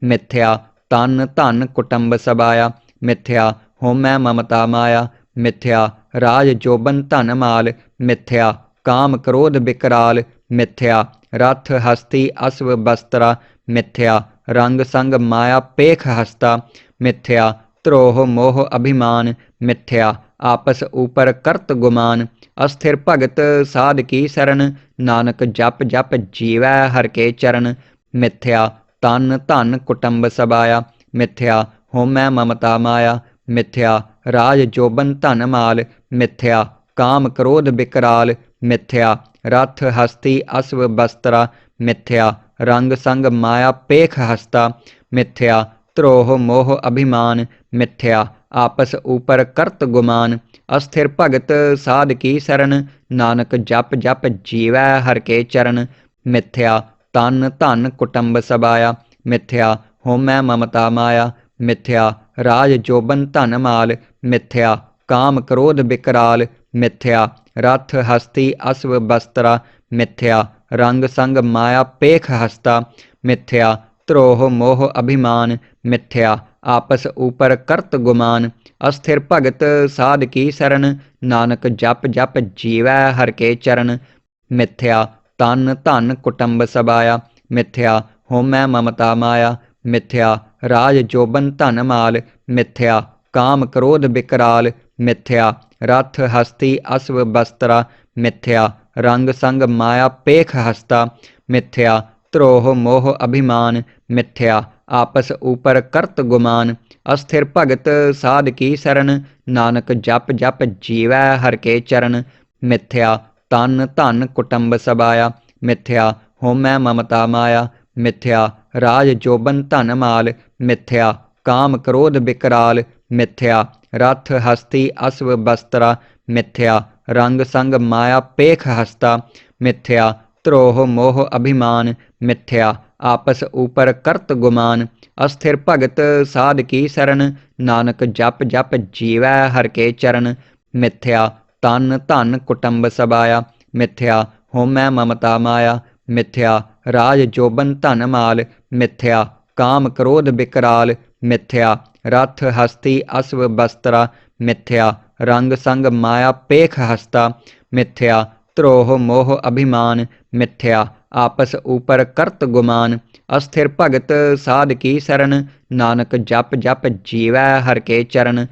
मिथ्या तन धन कुटुंब सबाया मिथ्या होमै ममता माया मिथ्या राज जोबन धन माल मिथ्या काम क्रोध विकराल मिथ्या रथ हस्ती अश्व वस्त्रा मिथ्या रंग संग माया पेख हस्ता मिथ्या द्रोह मोह अभिमान मिथ्या आपस ऊपर करत गुमान अस्थिर भगत साध की शरण नानक जप जप जीवै हर के चरण मिथ्या तन धन कुटुंब सबाया मिथ्या होमै ममता माया मिथ्या राज जोबन धन माल मिथ्या काम क्रोध विकराल मिथ्या रथ हस्ती अश्व वस्त्रा मिथ्या रंग संग माया पेख हस्ता मिथ्या द्रोह मोह अभिमान मिथ्या आपस ऊपर करत गुमान अस्थिर भगत साध की शरण नानक जप जप जीवै हर के चरण मिथ्या तन धन कुटुंब सबाया मिथ्या होमै ममता माया मिथ्या राज जोबन धन माल मिथ्या काम क्रोध विकराल मिथ्या रथ हस्ती अश्व वस्त्रा मिथ्या रंग संग माया पेख हस्ता मिथ्या द्रोह मोह अभिमान मिथ्या आपस ऊपर करत गुमान अस्थिर भगत साध की शरण नानक जप जप जीवै हर के चरण मिथ्या तन धन कुटुंब सबाया मिथ्या होमै ममता माया मिथ्या राज जोबन धन माल मिथ्या काम क्रोध विकराल मिथ्या रथ हस्ती अश्व वस्त्रा मिथ्या रंग संग माया पेख हस्ता मिथ्या द्रोह मोह अभिमान मिथ्या आपस ऊपर करत गुमान अस्थिर भगत साध की शरण नानक जप जप जीवै हर के चरण मिथ्या तन धन कुटुंब सबाया मिथ्या होमै ममता माया मिथ्या राज जोबन धन माल मिथ्या काम क्रोध विकराल मिथ्या रथ हस्ती अश्व वस्त्रा मिथ्या रंग संग माया पेख हस्ता मिथ्या द्रोह मोह अभिमान मिथ्या आपस ऊपर करत गुमान अस्थिर भगत साध की शरण नानक जप जप जीवै हर के चरण मिथ्या तन धन कुटुंब सबाया मिथ्या होमै ममता माया मिथ्या राज जोबन धन माल मिथ्या काम क्रोध विकराल मिथ्या रथ हस्ती अश्व वस्त्रा मिथ्या रंग संग माया पेख हस्ता मिथ्या द्रोह मोह अभिमान मिथ्या आपस ऊपर करत गुमान अस्थिर भगत साध की शरण नानक जप जप जीवै हर के चरण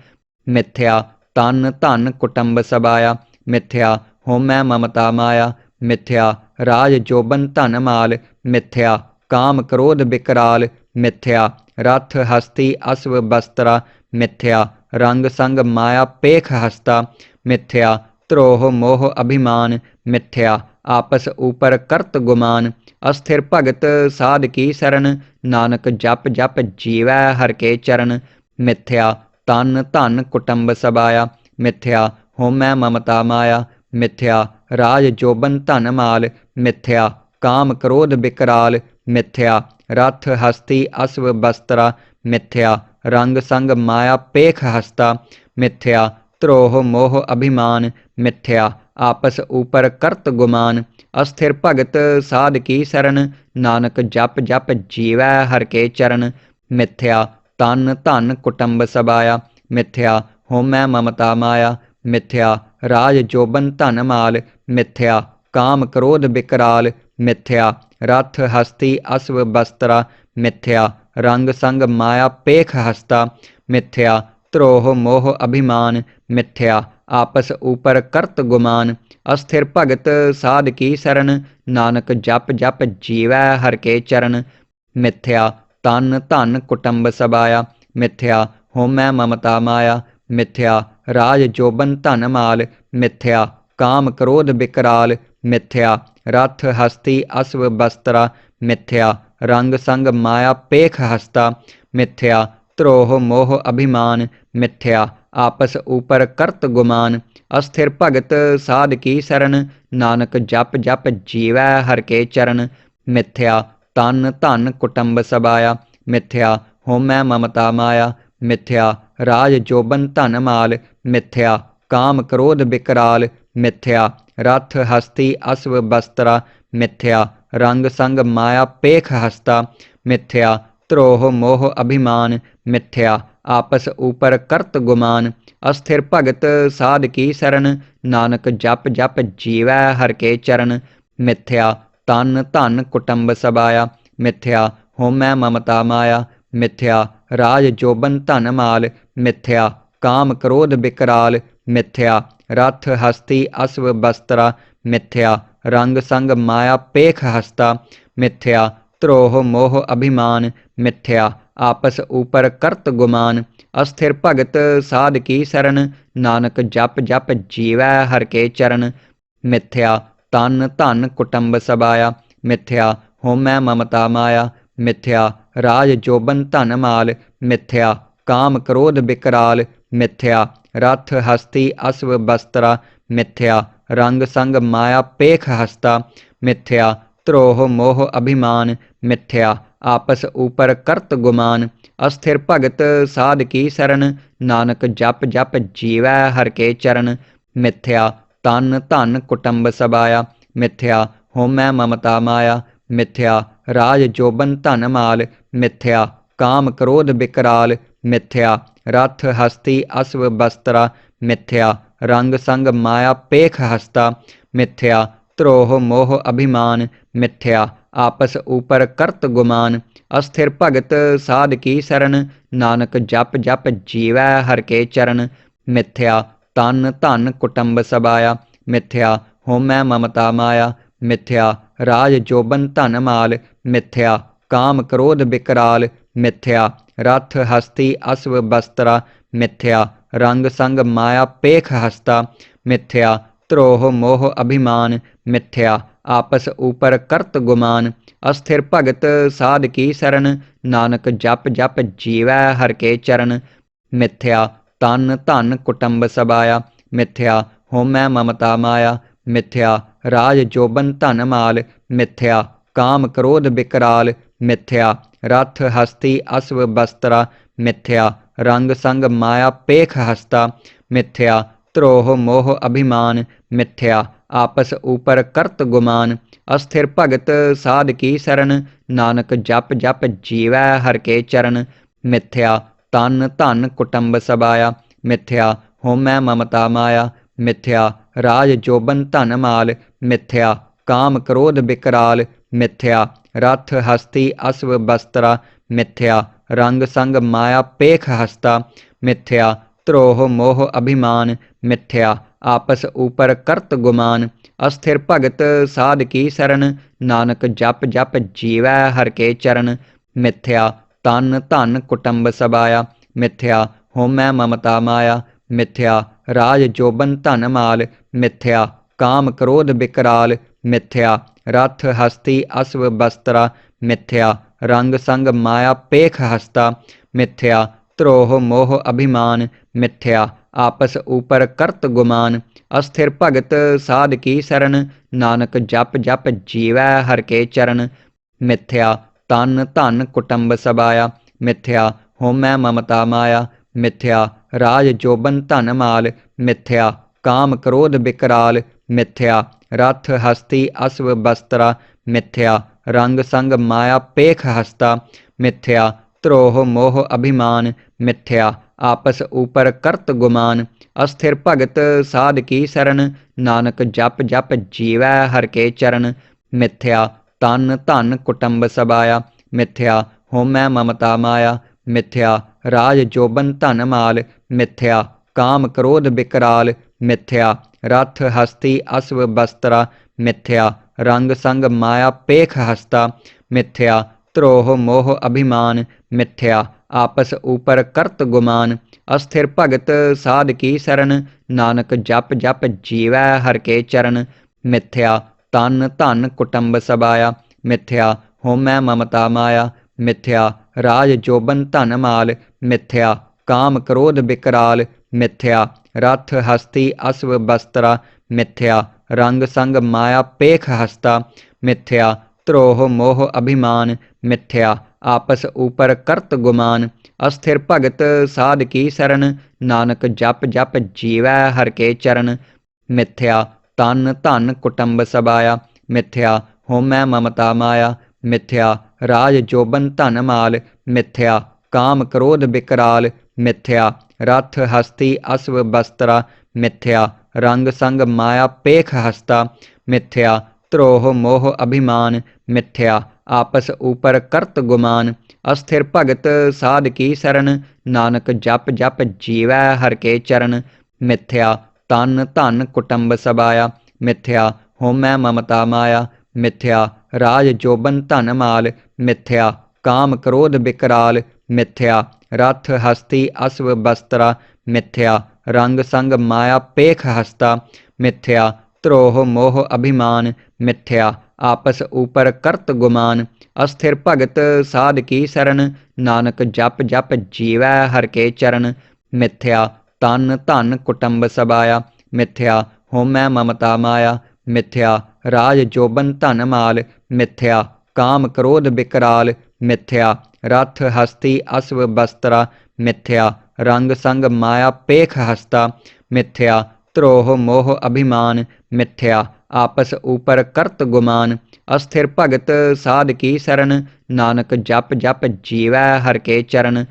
मिथ्या तन धन कुटुंब सबाया मिथ्या होमै ममता माया मिथ्या राज जोबन धन माल मिथ्या काम क्रोध विकराल मिथ्या रथ हस्ती अश्व वस्त्रा मिथ्या रंग संग माया पेख हस्ता मिथ्या द्रोह मोह अभिमान मिथ्या आपस ऊपर करत गुमान अस्थिर भगत साध की शरण नानक जप जप जीवै हर के चरण मिथ्या तन धन कुटुंब सबाया मिथ्या होमै ममता माया मिथ्या राज जोबन धन माल मिथ्या काम क्रोध विकराल मिथ्या रथ हस्ती अश्व वस्त्रा मिथ्या रंग संग माया पेख हस्ता मिथ्या द्रोह मोह अभिमान मिथ्या आपस ऊपर करत गुमान अस्थिर भगत साध की शरण नानक जप जप जीवै हर के चरण मिथ्या तन धन कुटुंब सबाया मिथ्या होमै ममता माया मिथ्या राज जोबन धन माल मिथ्या काम क्रोध विकराल मिथ्या रथ हस्ती अश्व वस्त्रा मिथ्या रंग संग माया पेख हस्ता मिथ्या द्रोह मोह अभिमान मिथ्या आपस ऊपर करत गुमान अस्थिर भगत साध की शरण नानक जप जप जीवै हर के चरण मिथ्या तन धन कुटुंब सबाया मिथ्या होमै ममता माया मिथ्या राज जोबन धन माल मिथ्या काम क्रोध विकराल मिथ्या रथ हस्ती अश्व वस्त्रा मिथ्या रंग संग माया पेख हस्ता मिथ्या द्रोह मोह अभिमान मिथ्या आपस ऊपर करत गुमान अस्थिर भगत साध की शरण नानक जप जप जीवै हर के चरण मिथ्या तन धन कुटुंब सबाया मिथ्या होमै ममता माया मिथ्या राज जोबन धन माल मिथ्या काम क्रोध विकराल मिथ्या रथ हस्ती अश्व वस्त्रा मिथ्या रंग संग माया पेख हस्ता मिथ्या ਧਰੋਹ ਮੋਹ ਅਭਿਮਾਨ ਮਿਥਿਆ ਆਪਸ ਊਪਰ ਕਰਤ ਗੁਮਾਨ। ਅਸਥਿਰ ਭਗਤ ਸਾਧ ਕੀ ਸਰਣ ਨਾਨਕ ਜਪ ਜਪ ਜੀਵੈ ਹਰਿ ਕੇ ਚਰਨ। ਮਿਥਿਆ ਤਨ ਧਨ ਕੁਟੰਬ ਸਬਾਇਆ ਮਿਥਿਆ ਹੋਮੈ ਮਮਤਾ ਮਾਇਆ। ਮਿਥਿਆ ਰਾਜ ਜੋਬਨ ਧਨ ਮਾਲ ਮਿਥਿਆ ਕਾਮ ਕ੍ਰੋਧ ਬਿਕਰਾਲ। ਮਿਥਿਆ ਰਥ ਹਸਤੀ ਅਸਵ ਬਸਤਰਾ ਮਿਥਿਆ ਰੰਗ ਸੰਗ ਮਾਇਆ ਪੇਖ ਹਸਤਾ। ਮਿਥਿਆ ਧਰੋਹ ਮੋਹ ਅਭਿਮਾਨ ਮਿਥਿਆ ਆਪਸ ਊਪਰ ਕਰਤ ਗੁਮਾਨ। ਅਸਥਿਰ ਭਗਤ ਸਾਧ ਕੀ ਸਰਣ ਨਾਨਕ ਜਪ ਜਪ ਜੀਵੈ ਹਰਿ ਕੇ ਚਰਨ। ਮਿਥਿਆ ਤਨ ਧਨ ਕੁਟੰਬ ਸਬਾਇਆ ਮਿਥਿਆ ਹੋਮੈ ਮਮਤਾ ਮਾਇਆ। ਮਿਥਿਆ ਰਾਜ ਜੋਬਨ ਧਨ ਮਾਲ ਮਿਥਿਆ ਕਾਮ ਕ੍ਰੋਧ ਬਿਕਰਾਲ। ਮਿਥਿਆ ਰਥ ਹਸਤੀ ਅਸਵ ਬਸਤਰਾ ਮਿਥਿਆ ਰੰਗ ਸੰਗ ਮਾਇਆ ਪੇਖ ਹਸਤਾ। ਮਿਥਿਆ ਧਰੋਹ ਮੋਹ ਅਭਿਮਾਨ ਮਿਥਿਆ ਆਪਸ ਊਪਰ ਕਰਤ ਗੁਮਾਨ। ਅਸਥਿਰ ਭਗਤ ਸਾਧ ਕੀ ਸਰਣ ਨਾਨਕ ਜਪ ਜਪ ਜੀਵੈ ਹਰਿ ਕੇ ਚਰਨ। ਮਿਥਿਆ ਤਨ ਧਨ ਕੁਟੰਬ ਸਬਾਇਆ ਮਿਥਿਆ ਹੋਮੈ ਮਮਤਾ ਮਾਇਆ। ਮਿਥਿਆ ਰਾਜ ਜੋਬਨ ਧਨ ਮਾਲ ਮਿਥਿਆ ਕਾਮ ਕ੍ਰੋਧ ਬਿਕਰਾਲ। ਮਿਥਿਆ ਰਥ ਹਸਤੀ ਅਸਵ ਬਸਤਰਾ ਮਿਥਿਆ ਰੰਗ ਸੰਗ ਮਾਇਆ ਪੇਖ ਹਸਤਾ। ਮਿਥਿਆ ਧਰੋਹ ਮੋਹ ਅਭਿਮਾਨ ਮਿਥਿਆ ਆਪਸ ਊਪਰ ਕਰਤ ਗੁਮਾਨ। ਅਸਥਿਰ ਭਗਤ ਸਾਧ ਕੀ ਸਰਣ ਨਾਨਕ ਜਪ ਜਪ ਜੀਵੈ ਹਰਿ ਕੇ ਚਰਨ। ਮਿਥਿਆ ਤਨ ਧਨ ਕੁਟੰਬ ਸਬਾਇਆ ਮਿਥਿਆ ਹੋਮੈ ਮਮਤਾ ਮਾਇਆ। ਮਿਥਿਆ ਰਾਜ ਜੋਬਨ ਧਨ ਮਾਲ ਮਿਥਿਆ ਕਾਮ ਕ੍ਰੋਧ ਬਿਕਰਾਲ। ਮਿਥਿਆ ਰਥ ਹਸਤੀ ਅਸਵ ਬਸਤਰਾ ਮਿਥਿਆ ਰੰਗ ਸੰਗ ਮਾਇਆ ਪੇਖ ਹਸਤਾ। ਮਿਥਿਆ ਧਰੋਹ ਮੋਹ ਅਭਿਮਾਨ ਮਿਥਿਆ ਆਪਸ ਊਪਰ ਕਰਤ ਗੁਮਾਨ। ਅਸਥਿਰ ਭਗਤ ਸਾਧ ਕੀ ਸਰਣ ਨਾਨਕ ਜਪ ਜਪ ਜੀਵੈ ਹਰਿ ਕੇ ਚਰਨ। ਮਿਥਿਆ ਤਨ ਧਨ ਕੁਟੰਬ ਸਬਾਇਆ ਮਿਥਿਆ ਹੋਮੈ ਮਮਤਾ ਮਾਇਆ। ਮਿਥਿਆ ਰਾਜ ਜੋਬਨ ਧਨ ਮਾਲ ਮਿਥਿਆ ਕਾਮ ਕ੍ਰੋਧ ਬਿਕਰਾਲ। ਮਿਥਿਆ ਰਥ ਹਸਤੀ ਅਸਵ ਬਸਤਰਾ ਮਿਥਿਆ ਰੰਗ ਸੰਗ ਮਾਇਆ ਪੇਖ ਹਸਤਾ। ਮਿਥਿਆ ਧਰੋਹ ਮੋਹ ਅਭਿਮਾਨ ਮਿਥਿਆ ਆਪਸ ਊਪਰ ਕਰਤ ਗੁਮਾਨ। ਅਸਥਿਰ ਭਗਤ ਸਾਧ ਕੀ ਸਰਣ ਨਾਨਕ ਜਪ ਜਪ ਜੀਵੈ ਹਰਿ ਕੇ ਚਰਨ। ਮਿਥਿਆ ਤਨ ਧਨ ਕੁਟੰਬ ਸਬਾਇਆ ਮਿਥਿਆ ਹੋਮੈ ਮਮਤਾ ਮਾਇਆ। ਮਿਥਿਆ ਰਾਜ ਜੋਬਨ ਧਨ ਮਾਲ ਮਿਥਿਆ ਕਾਮ ਕ੍ਰੋਧ ਬਿਕਰਾਲ। ਮਿਥਿਆ ਰਥ ਹਸਤੀ ਅਸਵ ਬਸਤਰਾ ਮਿਥਿਆ ਰੰਗ ਸੰਗ ਮਾਇਆ ਪੇਖ ਹਸਤਾ। ਮਿਥਿਆ ਧਰੋਹ ਮੋਹ ਅਭਿਮਾਨ ਮਿਥਿਆ ਆਪਸ ਊਪਰ ਕਰਤ ਗੁਮਾਨ। ਅਸਥਿਰ ਭਗਤ ਸਾਧ ਕੀ ਸਰਣ ਨਾਨਕ ਜਪ ਜਪ ਜੀਵੈ ਹਰਿ ਕੇ ਚਰਨ। ਮਿਥਿਆ ਤਨ ਧਨ ਕੁਟੰਬ ਸਬਾਇਆ ਮਿਥਿਆ ਹੋਮੈ ਮਮਤਾ ਮਾਇਆ। ਮਿਥਿਆ ਰਾਜ ਜੋਬਨ ਧਨ ਮਾਲ ਮਿਥਿਆ ਕਾਮ ਕ੍ਰੋਧ ਬਿਕਰਾਲ। ਮਿਥਿਆ ਰਥ ਹਸਤੀ ਅਸਵ ਬਸਤਰਾ ਮਿਥਿਆ ਰੰਗ ਸੰਗ ਮਾਇਆ ਪੇਖ ਹਸਤਾ। ਮਿਥਿਆ ਧਰੋਹ ਮੋਹ ਅਭਿਮਾਨ ਮਿਥਿਆ ਆਪਸ ਊਪਰ ਕਰਤ ਗੁਮਾਨ। ਅਸਥਿਰ ਭਗਤ ਸਾਧ ਕੀ ਸਰਣ ਨਾਨਕ ਜਪ ਜਪ ਜੀਵੈ ਹਰਿ ਕੇ ਚਰਨ। ਮਿਥਿਆ ਤਨ ਧਨ ਕੁਟੰਬ ਸਬਾਇਆ ਮਿਥਿਆ ਹੋਮੈ ਮਮਤਾ ਮਾਇਆ। ਮਿਥਿਆ ਰਾਜ ਜੋਬਨ ਧਨ ਮਾਲ ਮਿਥਿਆ ਕਾਮ ਕ੍ਰੋਧ ਬਿਕਰਾਲ। ਮਿਥਿਆ ਰਥ ਹਸਤੀ ਅਸਵ ਬਸਤਰਾ ਮਿਥਿਆ ਰੰਗ ਸੰਗ ਮਾਇਆ ਪੇਖ ਹਸਤਾ। ਮਿਥਿਆ ਧਰੋਹ ਮੋਹ ਅਭਿਮਾਨ ਮਿਥਿਆ ਆਪਸ ਊਪਰ ਕਰਤ ਗੁਮਾਨ। ਅਸਥਿਰ ਭਗਤ ਸਾਧ ਕੀ ਸਰਣ ਨਾਨਕ ਜਪ ਜਪ ਜੀਵੈ ਹਰਿ ਕੇ ਚਰਨ। ਮਿਥਿਆ ਤਨ ਧਨ ਕੁਟੰਬ ਸਬਾਇਆ ਮਿਥਿਆ ਹੋਮੈ ਮਮਤਾ ਮਾਇਆ। ਮਿਥਿਆ ਰਾਜ ਜੋਬਨ ਧਨ ਮਾਲ ਮਿਥਿਆ ਕਾਮ ਕ੍ਰੋਧ ਬਿਕਰਾਲ। ਮਿਥਿਆ ਰਥ ਹਸਤੀ ਅਸਵ ਬਸਤਰਾ ਮਿਥਿਆ ਰੰਗ ਸੰਗ ਮਾਇਆ ਪੇਖ ਹਸਤਾ। ਮਿਥਿਆ ਧਰੋਹ ਮੋਹ ਅਭਿਮਾਨ ਮਿਥਿਆ ਆਪਸ ਊਪਰ ਕਰਤ ਗੁਮਾਨ। ਅਸਥਿਰ ਭਗਤ ਸਾਧ ਕੀ ਸਰਣ ਨਾਨਕ ਜਪ ਜਪ ਜੀਵੈ ਹਰਿ ਕੇ ਚਰਨ। ਮਿਥਿਆ ਤਨ ਧਨ ਕੁਟੰਬ ਸਬਾਇਆ ਮਿਥਿਆ ਹੋਮੈ ਮਮਤਾ ਮਾਇਆ। ਮਿਥਿਆ ਰਾਜ ਜੋਬਨ ਧਨ ਮਾਲ ਮਿਥਿਆ ਕਾਮ ਕ੍ਰੋਧ ਬਿਕਰਾਲ। ਮਿਥਿਆ ਰਥ ਹਸਤੀ ਅਸਵ ਬਸਤਰਾ ਮਿਥਿਆ ਰੰਗ ਸੰਗ ਮਾਇਆ ਪੇਖ ਹਸਤਾ। ਮਿਥਿਆ ਧਰੋਹ ਮੋਹ ਅਭਿਮਾਨ ਮਿਥਿਆ ਆਪਸ ਊਪਰ ਕਰਤ ਗੁਮਾਨ। ਅਸਥਿਰ ਭਗਤ ਸਾਧ ਕੀ ਸਰਣ ਨਾਨਕ ਜਪ ਜਪ ਜੀਵੈ ਹਰਿ ਕੇ ਚਰਨ। ਮਿਥਿਆ ਤਨ ਧਨ ਕੁਟੰਬ ਸਬਾਇਆ ਮਿਥਿਆ ਹੋਮੈ ਮਮਤਾ ਮਾਇਆ। ਮਿਥਿਆ राज जोबन धन माल मिथ्या काम क्रोध विकराल मिथ्या रथ हस्ती अश्व वस्त्रा मिथ्या रंग संग माया पेख हस्ता मिथ्या द्रोह मोह अभिमान मिथ्या आपस ऊपर करत गुमान अस्थिर भगत साध की शरण नानक जप जप जीवै हर के चरण मिथ्या तन धन कुटुंब सबाया मिथ्या होमै ममता माया मिथ्या राज जोबन धन माल मिथ्या काम क्रोध विकराल मिथ्या रथ हस्ती अश्व वस्त्रा मिथ्या रंग संग माया पेख हस्ता मिथ्या द्रोह मोह अभिमान मिथ्या आपस ऊपर करत गुमान अस्थिर भगत साध की शरण नानक जप जप जीवै हर के चरण मिथ्या तन धन कुटुंब सबाया मिथ्या होमै ममता माया मिथ्या राज जोबन धन माल मिथ्या काम क्रोध विकराल मिथ्या रथ हस्ती अश्व वस्त्रा मिथ्या रंग संग माया पेख हस्ता मिथ्या द्रोह मोह अभिमान मिथ्या आपस ऊपर करत गुमान अस्थिर भगत साध की शरण नानक जप जप जीवै हर के चरण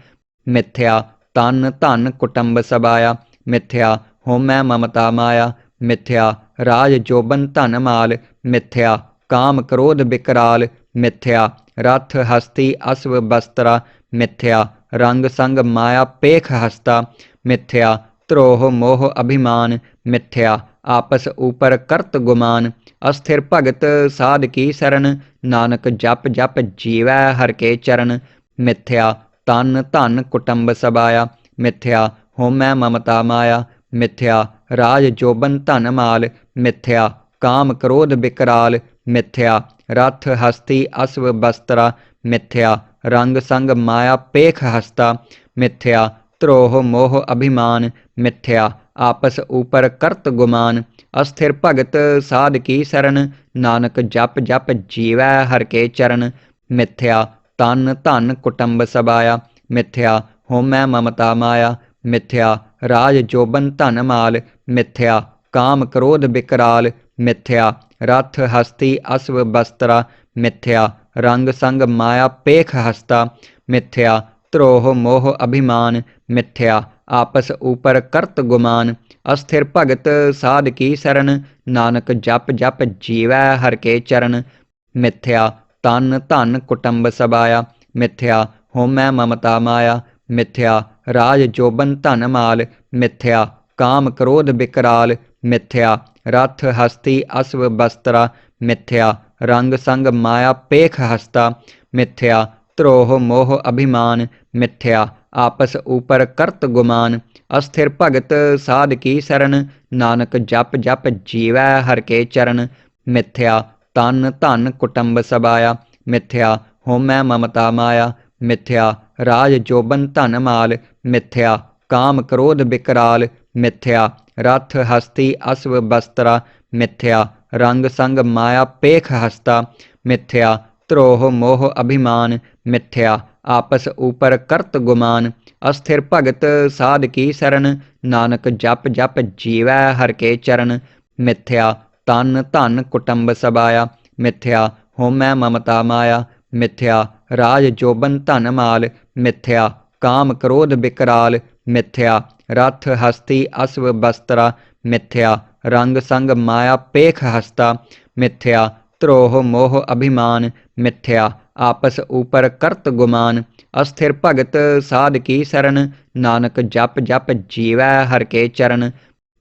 मिथ्या तन धन कुटुंब सबाया मिथ्या होमै ममता माया मिथ्या राज जोबन धन माल मिथ्या काम क्रोध विकराल मिथ्या रथ हस्ती अश्व वस्त्रा मिथ्या रंग संग माया पेख हस्ता मिथ्या द्रोह मोह अभिमान मिथ्या आपस ऊपर करत गुमान अस्थिर भगत साध की शरण नानक जप जप जीवै हर के चरण मिथ्या तन धन कुटुंब सबाया मिथ्या होमै ममता माया मिथ्या राज जोबन धन माल मिथ्या काम क्रोध विकराल मिथ्या रथ हस्ती अश्व वस्त्रा मिथ्या रंग संग माया पेख हस्ता मिथ्या द्रोह मोह अभिमान मिथ्या आपस ऊपर करत गुमान अस्थिर भगत साध की शरण नानक जप जप जीवै हर के चरण मिथ्या तन धन कुटुंब सबाया मिथ्या होमै ममता माया मिथ्या राज जोबन धन माल मिथ्या काम क्रोध विकराल मिथ्या रथ हस्ती अश्व वस्त्रा मिथ्या रंग संग माया पेख हस्ता मिथ्या द्रोह मोह अभिमान मिथ्या आपस ऊपर करत गुमान अस्थिर भगत साध की शरण नानक जप जप जीवै हर के चरण मिथ्या तन धन कुटुंब सबाया मिथ्या होमै ममता माया मिथ्या राज जोबन धन माल मिथ्या काम क्रोध विकराल मिथ्या रथ हस्ती अश्व वस्त्रा मिथ्या रंग संग माया पेख हस्ता मिथ्या द्रोह मोह अभिमान मिथ्या आपस ऊपर करत गुमान अस्थिर भगत साध की शरण नानक जप जप जीवै हर के चरण मिथ्या तन धन कुटुंब सबाया मिथ्या होमै ममता माया मिथ्या राज जोबन धन माल मिथ्या काम क्रोध विकराल मिथ्या रथ हस्ती अश्व वस्त्रा मिथ्या रंग संग माया पेख हस्ता मिथ्या द्रोह मोह अभिमान मिथ्या आपस ऊपर करत गुमान अस्थिर भगत साध की शरण नानक जप जप जीवै हर के चरण मिथ्या तन धन कुटुंब सबाया मिथ्या होमै ममता माया मिथ्या राज जोबन धन माल मिथ्या काम क्रोध विकराल मिथ्या रथ हस्ती अश्व वस्त्रा मिथ्या रंग संग माया पेख हस्ता मिथ्या द्रोह मोह अभिमान मिथ्या आपस ऊपर करत गुमान अस्थिर भगत साध की शरण नानक जप जप जीवै हर के चरण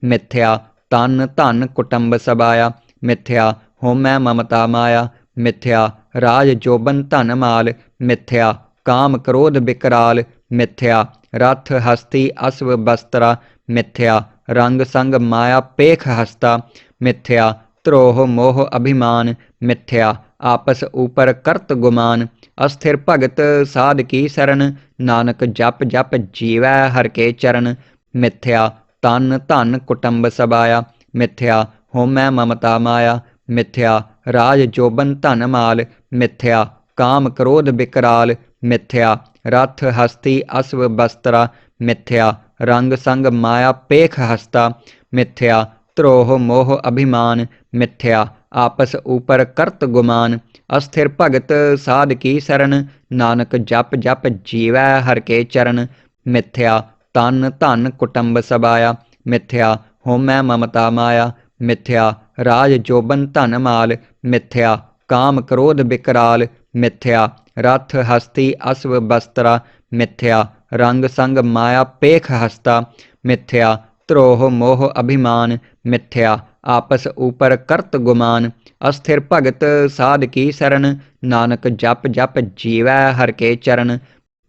मिथ्या तन धन कुटुंब सबाया मिथ्या होमै ममता माया मिथ्या राज जोबन धन माल मिथ्या काम क्रोध विकराल मिथ्या रथ हस्ती अश्व वस्त्रा मिथ्या रंग संग माया पेख हस्ता मिथ्या द्रोह मोह अभिमान मिथ्या आपस ऊपर करत गुमान अस्थिर भगत साध की शरण नानक जप जप जीवै हर के चरण मिथ्या तन धन कुटुंब सबाया मिथ्या होमै ममता माया मिथ्या राज जोबन धन माल मिथ्या काम क्रोध विकराल मिथ्या रथ हस्ती अश्व वस्त्रा मिथ्या रंग संग माया पेख हस्ता मिथ्या द्रोह मोह अभिमान मिथ्या आपस ऊपर करत गुमान। अस्थिर भगत साध की सरन, नानक जप जप जीवै हर के चरण। मिथ्या तन धन कुटुंब सबाया, मिथ्या होमै ममता माया। मिथ्या राज जोबन धन माल, मिथ्या काम क्रोध विकराल। मिथ्या रथ हस्ती अश्व बस्त्रा, मिथ्या रंग संग माया पेख हस्ता। मिथ्या द्रोह मोह अभिमान, मिथ्या आपस ऊपर करत गुमान। अस्थिर भगत साध की सरन, नानक जप जप जीवै हर के चरण।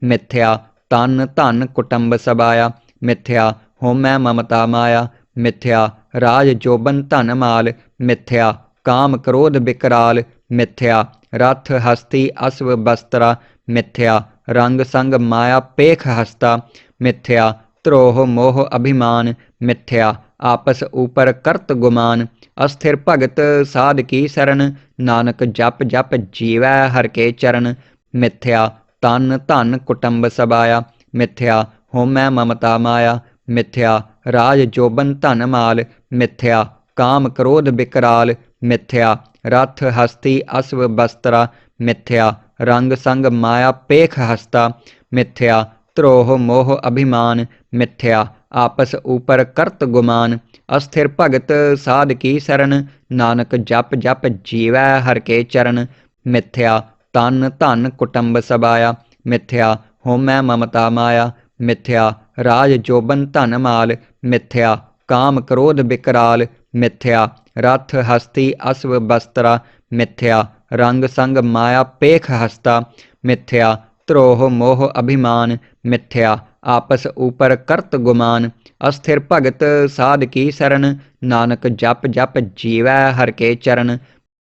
मिथ्या तन धन कुटुंब सबाया, मिथ्या होमै ममता माया। मिथ्या राज जोबन धन माल, मिथ्या काम क्रोध विकराल। मिथ्या रथ हस्ती अश्व बस्त्रा, मिथ्या रंग संग माया पेख हस्ता। मिथ्या द्रोह मोह अभिमान, मिथ्या आपस ऊपर करत गुमान। अस्थिर भगत साध की सरन, नानक जप जप जीवै हर के चरण। मिथ्या तन धन कुटुंब सबाया, मिथ्या होमै ममता माया। मिथ्या राज जोबन धन माल, मिथ्या काम क्रोध विकराल। मिथ्या रथ हस्ती अश्व बस्त्रा, मिथ्या रंग संग माया पेख हस्ता। मिथ्या द्रोह मोह अभिमान, मिथ्या आपस ऊपर करत गुमान। अस्थिर भगत साध की सरन, नानक जप जप जीवै हर के चरण। मिथ्या तन धन कुटुंब सबाया, मिथ्या होमै ममता माया। मिथ्या राज जोबन धन माल, मिथ्या काम क्रोध विकराल। मिथ्या रथ हस्ती अश्व बस्त्रा, मिथ्या रंग संग माया पेख हस्ता। मिथ्या द्रोह मोह अभिमान, मिथ्या आपस ऊपर करत गुमान। अस्थिर भगत साध की सरन, नानक जप जप जीवै हर के चरण।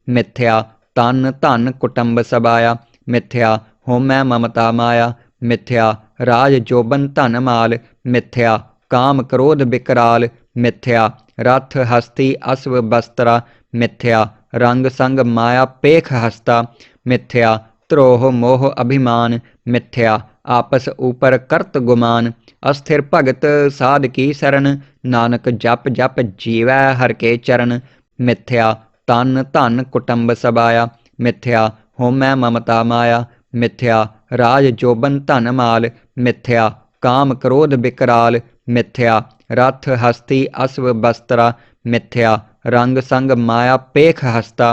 मिथ्या तन धन कुटुंब सबाया, मिथ्या होमै ममता माया। मिथ्या राज जोबन धन माल, मिथ्या काम क्रोध विकराल। मिथ्या रथ हस्ती अश्व बस्त्रा, मिथ्या रंग संग माया पेख हस्ता। मिथ्या द्रोह मोह अभिमान, मिथ्या आपस ऊपर करत गुमान। अस्थिर भगत साध की सरन, नानक जप जप जीवै हर के चरण। मिथ्या तन धन कुटुंब सबाया, मिथ्या होमै ममता माया। मिथ्या राज जोबन धन माल, मिथ्या काम क्रोध विकराल। मिथ्या रथ हस्ती अश्व बस्त्रा, मिथ्या रंग संग माया पेख हस्ता।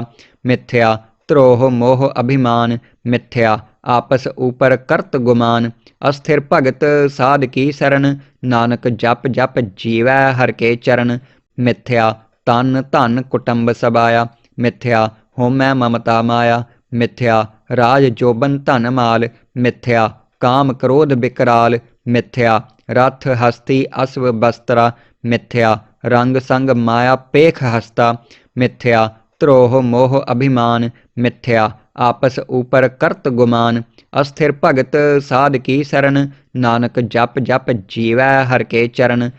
मिथ्या द्रोह मोह अभिमान, मिथ्या आपस ऊपर करत गुमान। अस्थिर भगत साध की सरन, नानक जप जप जीवै हर के चरण। मिथ्या तन धन कुटुंब सबाया, मिथ्या होमै ममता माया। मिथ्या राज जोबन धन माल, मिथ्या काम क्रोध विकराल। मिथ्या रथ हस्ती अश्व बस्त्रा, मिथ्या रंग संग माया पेख हस्ता। मिथ्या द्रोह मोह अभिमान, मिथ्या आपस ऊपर करत गुमान। अस्थिर भगत साध की सरन, नानक जप जप जीवै हर के चरण।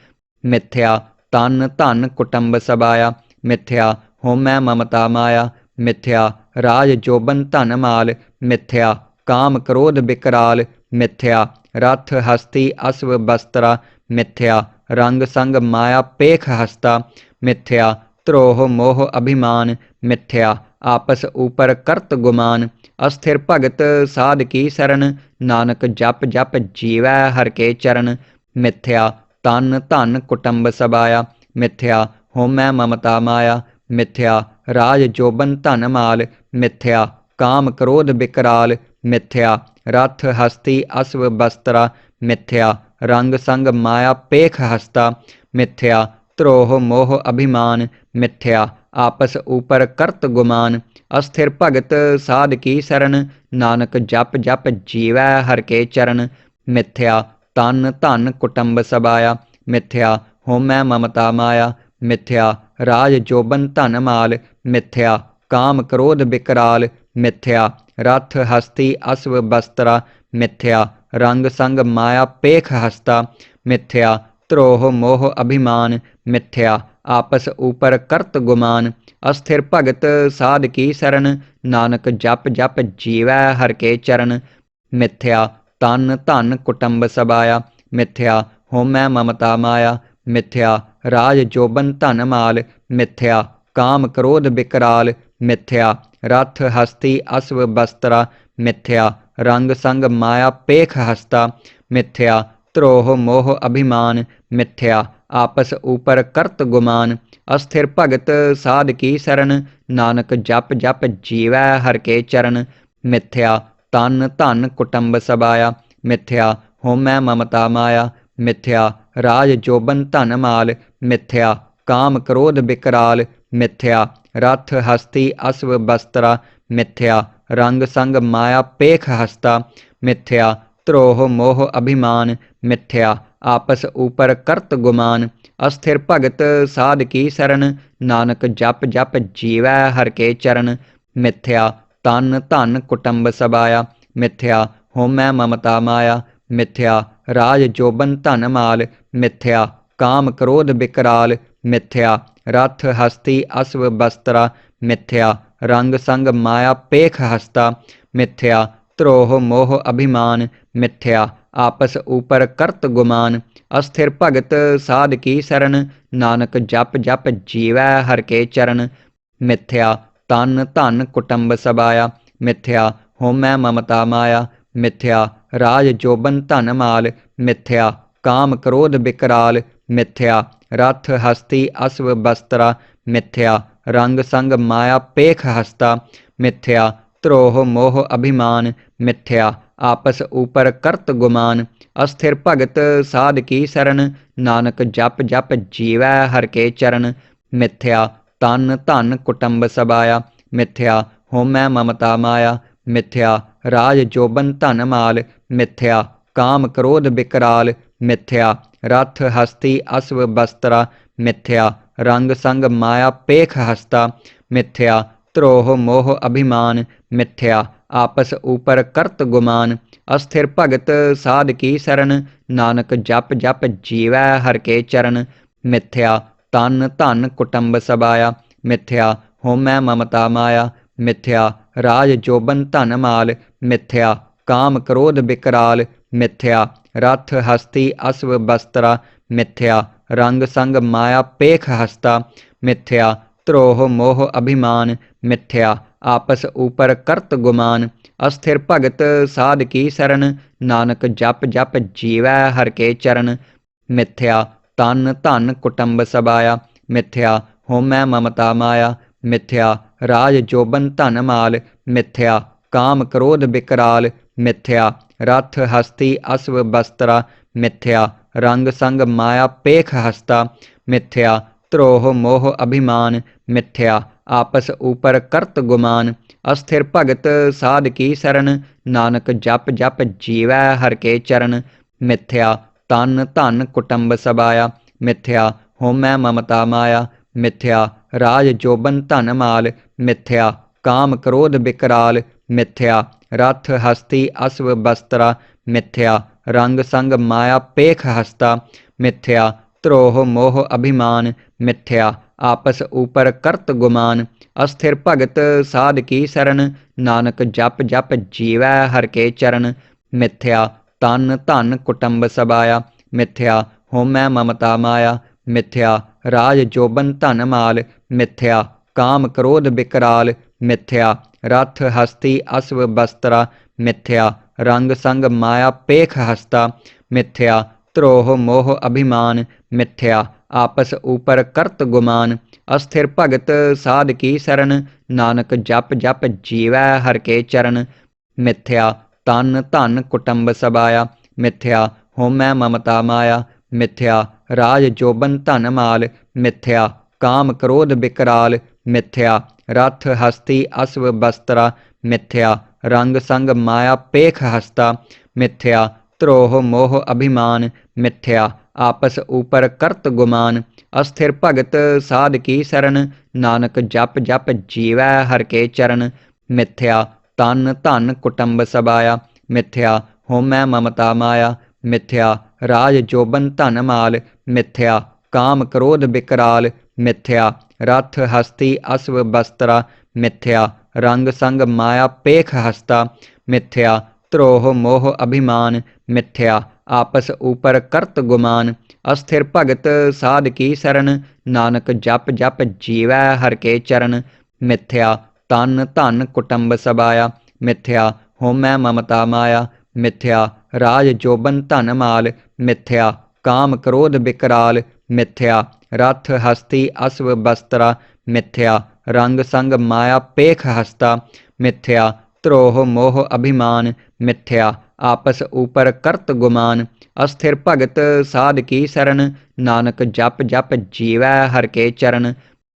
मिथ्या तन धन कुटुंब सबाया, मिथ्या होमै ममता माया। मिथ्या राज जोबन धन माल, मिथ्या काम क्रोध विकराल। मिथ्या रथ हस्ती अश्व बस्त्रा, मिथ्या रंग संग माया पेख हस्ता। मिथ्या द्रोह मोह अभिमान, मिथ्या आपस ऊपर करत गुमान। अस्थिर भगत साध की सरन, नानक जप जप जीवै हर के चरण। मिथ्या तन धन कुटुंब सबाया, मिथ्या होमै ममता माया। मिथ्या राज जोबन धन माल, मिथ्या काम क्रोध विकराल। मिथ्या रथ हस्ती अश्व बस्त्रा, मिथ्या रंग संग माया पेख हस्ता। मिथ्या द्रोह मोह अभिमान, मिथ्या आपस ऊपर करत गुमान। अस्थिर भगत साध की सरन, नानक जप जप जीवै हर के चरण। मिथ्या तन धन कुटुंब सबाया, मिथ्या होमै ममता माया। मिथ्या राज जोबन धन माल, मिथ्या काम क्रोध विकराल। मिथ्या रथ हस्ती अश्व बस्त्रा, मिथ्या रंग संग माया पेख हस्ता। मिथ्या द्रोह मोह अभिमान, मिथ्या आपस ऊपर करत गुमान। अस्थिर भगत साध की सरन, नानक जप जप जीवै हर के चरण। मिथ्या तन धन कुटुंब सबाया, मिथ्या होमै ममता माया। मिथ्या राज जोबन धन माल, मिथ्या काम क्रोध विकराल। मिथ्या रथ हस्ती अश्व बस्त्रा मिथ्या रंग संग माया पेख हस्ता मिथ्या द्रोह मोह अभिमान मिथ्या आपस ऊपर करत गुमान अस्थिर भगत साध की शरण नानक जप जप जीवै हर के चरण मिथ्या तन धन कुटुंब सबाया मिथ्या होमै ममता माया मिथ्या राज जोबन धन माल मिथ्या काम क्रोध विकराल मिथ्या रथ हस्ती अश्व बस्त्रा मिथ्या रंग संग माया पेख हस्ता मिथ्या द्रोह मोह अभिमान मिथ्या आपस ऊपर करत गुमान अस्थिर भगत साध की शरण नानक जप जप जीवै हर के चरण मिथ्या तन धन कुटुंब सबाया मिथ्या होमै ममता माया मिथ्या राज जोबन धन माल मिथ्या काम क्रोध विकराल मिथ्या रथ हस्ती अश्व बस्त्रा मिथ्या रंग संग माया पेख हस्ता मिथ्या द्रोह मोह अभिमान मिथ्या आपस ऊपर करत गुमान अस्थिर भगत साध की शरण नानक जप जप जीवै हर के चरण मिथ्या तन धन कुटुंब सबाया मिथ्या होमै ममता माया मिथ्या राज जोबन धन माल मिथ्या काम क्रोध विकराल मिथ्या रथ हस्ती अश्व बस्त्रा मिथ्या रंग संग माया पेख हस्ता मिथ्या द्रोह मोह अभिमान मिथ्या आपस ऊपर करत गुमान अस्थिर भगत साध की शरण नानक जप जप जीवै हर के चरण मिथ्या तन धन कुटुंब सबाया मिथ्या होमै ममता माया मिथ्या राज जोबन धन माल मिथ्या काम क्रोध विकराल मिथ्या रथ हस्ती अश्व बस्त्रा मिथ्या रंग संग माया पेख हस्ता मिथ्या द्रोह मोह अभिमान मिथ्या आपस ऊपर करत गुमान अस्थिर भगत साध की शरण नानक जप जप जीवै हर के चरण मिथ्या तन धन कुटुंब सबाया मिथ्या होमै ममता माया मिथ्या राज जोबन धन माल मिथ्या काम क्रोध विकराल मिथ्या रथ हस्ती अश्व बस्त्रा मिथ्या रंग संग माया पेख हस्ता मिथ्या द्रोह मोह अभिमान मिथ्या आपस ऊपर करत गुमान अस्थिर भगत साध की शरण नानक जप जप जीवै हर के चरण मिथ्या तन धन कुटुंब सबाया मिथ्या होमै ममता माया मिथ्या राज जोबन धन माल मिथ्या काम क्रोध विकराल मिथ्या रथ हस्ती अश्व बस्त्रा मिथ्या रंग संग माया पेख हस्ता मिथ्या द्रोह मोह अभिमान मिथ्या आपस ऊपर करत गुमान अस्थिर भगत साध की शरण नानक जप जप जीवै हर के चरण मिथ्या तन धन कुटुंब सबाया मिथ्या होमै ममता माया मिथ्या राज जोबन धन माल मिथ्या काम क्रोध विकराल मिथ्या रथ हस्ती अश्व बस्त्रा मिथ्या रंग संग माया पेख हस्ता मिथ्या द्रोह मोह अभिमान मिथ्या आपस ऊपर करत गुमान अस्थिर भगत साध की शरण नानक जप जप जीवै हर के चरण मिथ्या तन धन कुटुंब सबाया मिथ्या होमै ममता माया मिथ्या राज जोबन धन माल मिथ्या काम क्रोध विकराल मिथ्या रथ हस्ती अश्व बस्त्रा मिथ्या रंग संग माया पेख हस्ता मिथ्या द्रोह मोह अभिमान मिथ्या आपस ऊपर करत गुमान अस्थिर भगत साध की शरण नानक जप जप जीवै हर के चरण मिथ्या तन धन कुटुंब सबाया मिथ्या होमै ममता माया मिथ्या राज जोबन धन माल मिथ्या काम क्रोध विकराल मिथ्या रथ हस्ती अश्व बस्त्रा मिथ्या रंग संग माया पेख हस्ता मिथ्या द्रोह मोह अभिमान मिथ्या आपस ऊपर करत गुमान अस्थिर भगत साध की शरण नानक जप जप जीवै हर के चरण मिथ्या तन धन कुटुंब सबाया मिथ्या होमै ममता माया मिथ्या राज जोबन धन माल मिथ्या काम क्रोध विकराल मिथ्या रथ हस्ती अश्व बस्त्रा मिथ्या रंग संग माया पेख हस्ता मिथ्या द्रोह मोह अभिमान मिथ्या आपस ऊपर करत गुमान अस्थिर भगत साध की शरण नानक जप जप जीवै हर के चरण मिथ्या तन धन कुटुंब सबाया मिथ्या होमै ममता माया मिथ्या राज जोबन धन माल मिथ्या काम क्रोध विकराल मिथ्या रथ हस्ती अश्व बस्त्रा मिथ्या रंग संग माया पेख हस्ता मिथ्या द्रोह मोह अभिमान मिथ्या आपस ऊपर करत गुमान अस्थिर भगत साध की शरण नानक जप जप जीवै हर के चरण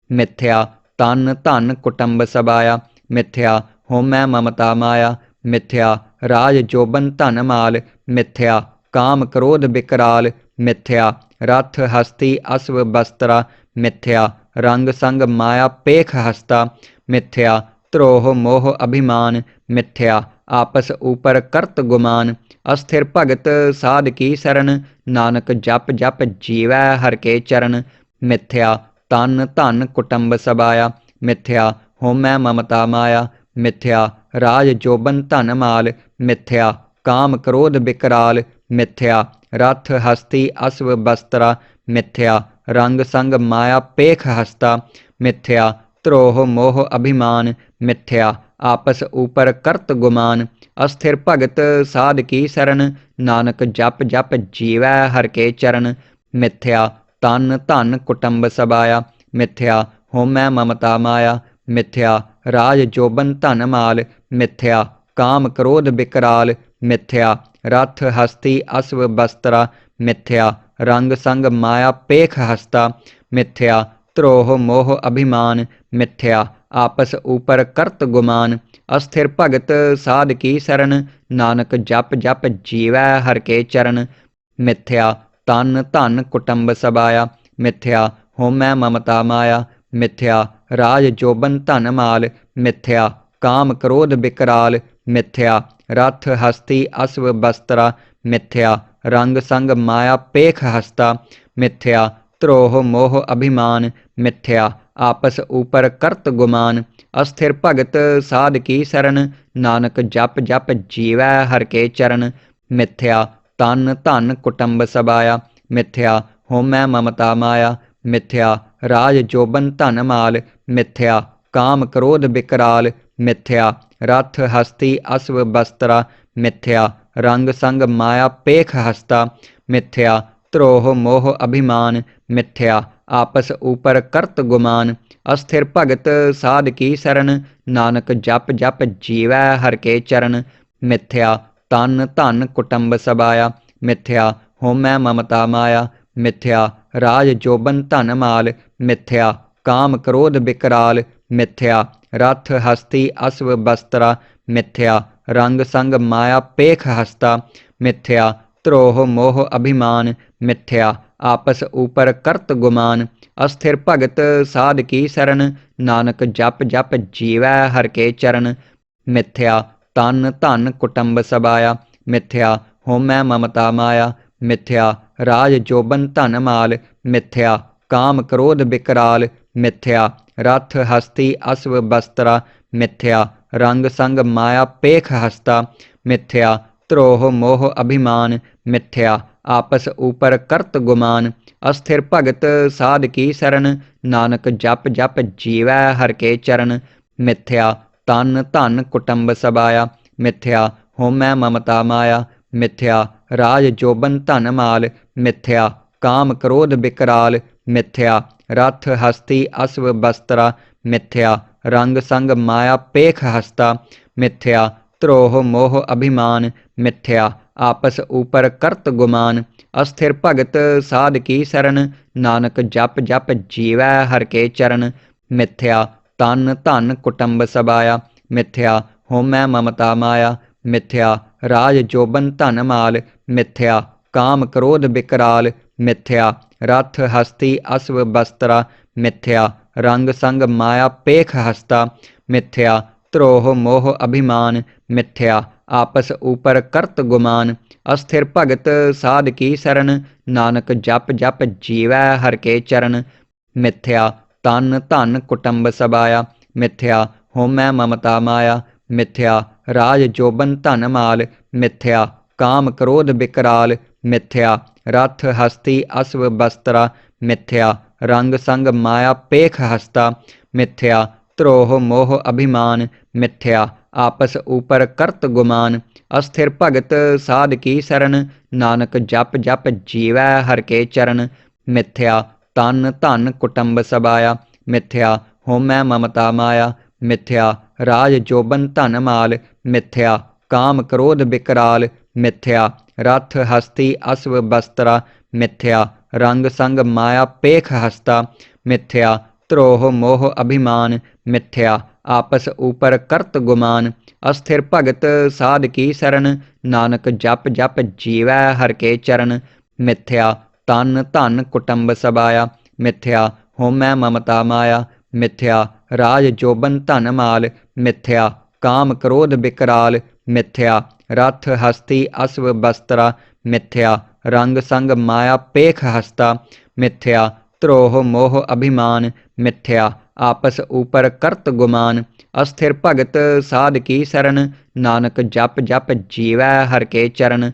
मिथ्या तन धन कुटुंब सबाया मिथ्या होमै ममता माया मिथ्या राज जोबन धन माल मिथ्या काम क्रोध विकराल मिथ्या रथ हस्ती अश्व बस्त्रा मिथ्या रंग संग माया पेख हस्ता मिथ्या द्रोह मोह अभिमान मिथ्या आपस ऊपर करत गुमान अस्थिर भगत साध की शरण नानक जप जप जीवै हर के चरण मिथ्या तन धन कुटुंब सबाया मिथ्या होमै ममता माया मिथ्या राज जोबन धन माल मिथ्या काम क्रोध विकराल मिथ्या रथ हस्ती अश्व बस्त्रा मिथ्या रंग संग माया पेख हस्ता मिथ्या द्रोह मोह अभिमान मिथ्या आपस ऊपर करत गुमान अस्थिर भगत साध की शरण नानक जप जप जीवै हर के चरण मिथ्या तन धन कुटुंब सबाया मिथ्या होमै ममता माया मिथ्या राज जोबन धन माल मिथ्या काम क्रोध विकराल मिथ्या रथ हस्ती अश्व बस्त्रा मिथ्या रंग संग माया पेख हस्ता मिथ्या द्रोह मोह अभिमान मिथ्या आपस ऊपर करत गुमान अस्थिर भगत साध की शरण नानक जप जप जीवै हर के चरण मिथ्या तन धन कुटुंब सबाया मिथ्या होमै ममता माया मिथ्या राज जोबन धन माल मिथ्या काम क्रोध विकराल मिथ्या रथ हस्ती अश्व बस्त्रा मिथ्या रंग संग माया पेख हस्ता मिथ्या द्रोह मोह अभिमान मिथ्या आपस ऊपर करत गुमान अस्थिर भगत साध की शरण नानक जप जप जीवै हर के चरण मिथ्या तन धन कुटुंब सबाया मिथ्या होमै ममता माया मिथ्या राज जोबन धन माल मिथ्या काम क्रोध विकराल मिथ्या रथ हस्ती अश्व बस्त्रा मिथ्या रंग संग माया पेख हस्ता मिथ्या द्रोह मोह अभिमान मिथ्या आपस ऊपर करत गुमान अस्थिर भगत साध की शरण नानक जप जप जीवै हर के चरण मिथ्या तन धन कुटुंब सबाया मिथ्या होमै ममता माया मिथ्या राज जोबन धन माल मिथ्या काम क्रोध विकराल मिथ्या रथ हस्ती अश्व बस्त्रा मिथ्या रंग संग माया पेख हस्ता मिथ्या द्रोह मोह अभिमान मिथ्या आपस ऊपर करत गुमान अस्थिर भगत साध की शरण नानक जप जप जीवै हर के चरण मिथ्या तन धन कुटुंब सबाया मिथ्या होमै ममता माया मिथ्या राज जोबन धन माल मिथ्या काम क्रोध विकराल मिथ्या रथ हस्ती अश्व बस्त्रा मिथ्या रंग संग माया पेख हस्ता मिथ्या द्रोह मोह अभिमान मिथ्या आपस ऊपर करत गुमान अस्थिर भगत साध की शरण नानक जप जप जीवै हर के चरण मिथ्या तन धन कुटुंब सबाया मिथ्या होमै ममता माया मिथ्या राज जोबन धन माल मिथ्या काम क्रोध विकराल मिथ्या रथ हस्ती अश्व बस्त्रा मिथ्या रंग संग माया पेख हस्ता मिथ्या द्रोह मोह अभिमान मिथ्या आपस ऊपर करत गुमान अस्थिर भगत साध की शरण नानक जप जप जीवै हर के चरण मिथ्या तन धन कुटुंब सबाया मिथ्या होमै ममता माया मिथ्या राज जोबन धन माल मिथ्या काम क्रोध विकराल मिथ्या रथ हस्ती अश्व बस्त्रा मिथ्या रंग संग माया पेख हस्ता मिथ्या द्रोह मोह अभिमान मिथ्या आपस ऊपर करत गुमान अस्थिर भगत साध की शरण नानक जप जप जीवै हर के चरण मिथ्या तन धन कुटुंब सबाया मिथ्या होमै ममता माया मिथ्या राज जोबन धन माल मिथ्या काम क्रोध विकराल मिथ्या रथ हस्ती अश्व बस्त्रा मिथ्या रंग संग माया पेख हस्ता मिथ्या ਧਰੋਹ ਮੋਹ ਅਭਿਮਾਨ ਮਿਥਿਆ ਆਪਸ ਊਪਰ ਕਰਤ ਗੁਮਾਨ। ਅਸਥਿਰ ਭਗਤ ਸਾਧ ਕੀ ਸਰਣ ਨਾਨਕ ਜਪ ਜਪ ਜੀਵੈ ਹਰਿ ਕੇ ਚਰਨ। ਮਿਥਿਆ ਤਨ ਧਨ ਕੁਟੰਬ ਸਬਾਇਆ ਮਿਥਿਆ ਹੋਮੈ ਮਮਤਾ ਮਾਇਆ। ਮਿਥਿਆ ਰਾਜ ਜੋਬਨ ਧਨ ਮਾਲ ਮਿਥਿਆ ਕਾਮ ਕ੍ਰੋਧ ਬਿਕਰਾਲ। ਮਿਥਿਆ ਰਥ ਹਸਤੀ ਅਸਵ ਬਸਤਰਾ ਮਿਥਿਆ ਰੰਗ ਸੰਗ ਮਾਇਆ ਪੇਖ ਹਸਤਾ। ਮਿਥਿਆ ਧਰੋਹ ਮੋਹ ਅਭਿਮਾਨ ਮਿਥਿਆ ਆਪਸ ਊਪਰ ਕਰਤ ਗੁਮਾਨ। ਅਸਥਿਰ ਭਗਤ ਸਾਧ ਕੀ ਸਰਣ ਨਾਨਕ ਜਪ ਜਪ ਜੀਵੈ ਹਰਿ ਕੇ ਚਰਨ। ਮਿਥਿਆ ਤਨ ਧਨ ਕੁਟੰਬ ਸਬਾਇਆ ਮਿਥਿਆ ਹੋਮੈ ਮਮਤਾ ਮਾਇਆ। ਮਿਥਿਆ ਰਾਜ ਜੋਬਨ ਧਨ ਮਾਲ ਮਿਥਿਆ ਕਾਮ ਕ੍ਰੋਧ ਬਿਕਰਾਲ। ਮਿਥਿਆ ਰਥ ਹਸਤੀ ਅਸਵ ਬਸਤਰਾ ਮਿਥਿਆ ਰੰਗ ਸੰਗ ਮਾਇਆ ਪੇਖ ਹਸਤਾ। ਮਿਥਿਆ ਧਰੋਹ ਮੋਹ ਅਭਿਮਾਨ ਮਿਥਿਆ ਆਪਸ ਊਪਰ ਕਰਤ ਗੁਮਾਨ। ਅਸਥਿਰ ਭਗਤ ਸਾਧ ਕੀ ਸਰਣ ਨਾਨਕ ਜਪ ਜਪ ਜੀਵੈ ਹਰਿ ਕੇ ਚਰਨ।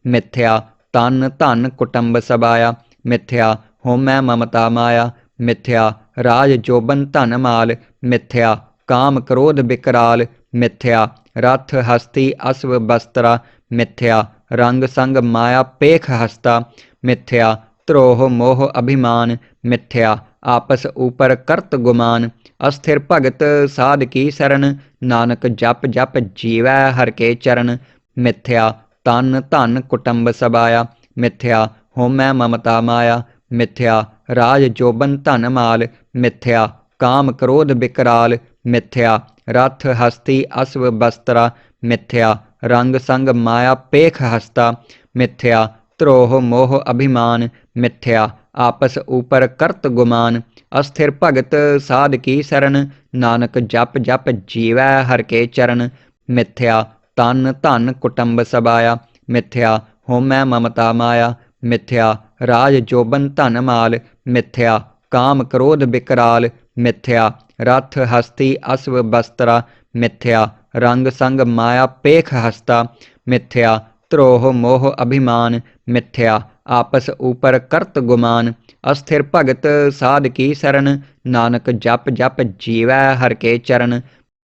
ਮਿਥਿਆ ਤਨ ਧਨ ਕੁਟੰਬ ਸਬਾਇਆ ਮਿਥਿਆ ਹੋਮੈ ਮਮਤਾ ਮਾਇਆ। ਮਿਥਿਆ ਰਾਜ ਜੋਬਨ ਧਨ ਮਾਲ ਮਿਥਿਆ ਕਾਮ ਕ੍ਰੋਧ ਬਿਕਰਾਲ। ਮਿਥਿਆ ਰਥ ਹਸਤੀ ਅਸਵ ਬਸਤਰਾ ਮਿਥਿਆ ਰੰਗ ਸੰਗ ਮਾਇਆ ਪੇਖ ਹਸਤਾ। ਮਿਥਿਆ ਧਰੋਹ ਮੋਹ ਅਭਿਮਾਨ ਮਿਥਿਆ ਆਪਸ ਊਪਰ ਕਰਤ ਗੁਮਾਨ। ਅਸਥਿਰ ਭਗਤ ਸਾਧ ਕੀ ਸਰਣ ਨਾਨਕ ਜਪ ਜਪ ਜੀਵੈ ਹਰਿ ਕੇ ਚਰਨ। ਮਿਥਿਆ ਤਨ ਧਨ ਕੁਟੰਬ ਸਬਾਇਆ ਮਿਥਿਆ ਹੋਮੈ ਮਮਤਾ ਮਾਇਆ। ਮਿਥਿਆ ਰਾਜ ਜੋਬਨ ਧਨ ਮਾਲ ਮਿਥਿਆ ਕਾਮ ਕ੍ਰੋਧ ਬਿਕਰਾਲ। ਮਿਥਿਆ ਰਥ ਹਸਤੀ ਅਸਵ ਬਸਤਰਾ ਮਿਥਿਆ ਰੰਗ ਸੰਗ ਮਾਇਆ ਪੇਖ ਹਸਤਾ। ਮਿਥਿਆ ਧਰੋਹ ਮੋਹ ਅਭਿਮਾਨ ਮਿਥਿਆ ਆਪਸ ਊਪਰ ਕਰਤ ਗੁਮਾਨ। ਅਸਥਿਰ ਭਗਤ ਸਾਧ ਕੀ ਸਰਣ ਨਾਨਕ ਜਪ ਜਪ ਜੀਵੈ ਹਰਿ ਕੇ ਚਰਨ। ਮਿਥਿਆ ਤਨ ਧਨ ਕੁਟੰਬ ਸਬਾਇਆ ਮਿਥਿਆ ਹੋਮੈ ਮਮਤਾ ਮਾਇਆ। ਮਿਥਿਆ ਰਾਜ ਜੋਬਨ ਧਨ ਮਾਲ ਮਿਥਿਆ ਕਾਮ ਕ੍ਰੋਧ ਬਿਕਰਾਲ। ਮਿਥਿਆ ਰਥ ਹਸਤੀ ਅਸਵ ਬਸਤਰਾ ਮਿਥਿਆ ਰੰਗ ਸੰਗ ਮਾਇਆ ਪੇਖ ਹਸਤਾ। ਮਿਥਿਆ ਧਰੋਹ ਮੋਹ ਅਭਿਮਾਨ ਮਿਥਿਆ ਆਪਸ ਊਪਰ ਕਰਤ ਗੁਮਾਨ। ਅਸਥਿਰ ਭਗਤ ਸਾਧ ਕੀ ਸਰਣ ਨਾਨਕ ਜਪ ਜਪ ਜੀਵੈ ਹਰਿ ਕੇ ਚਰਨ।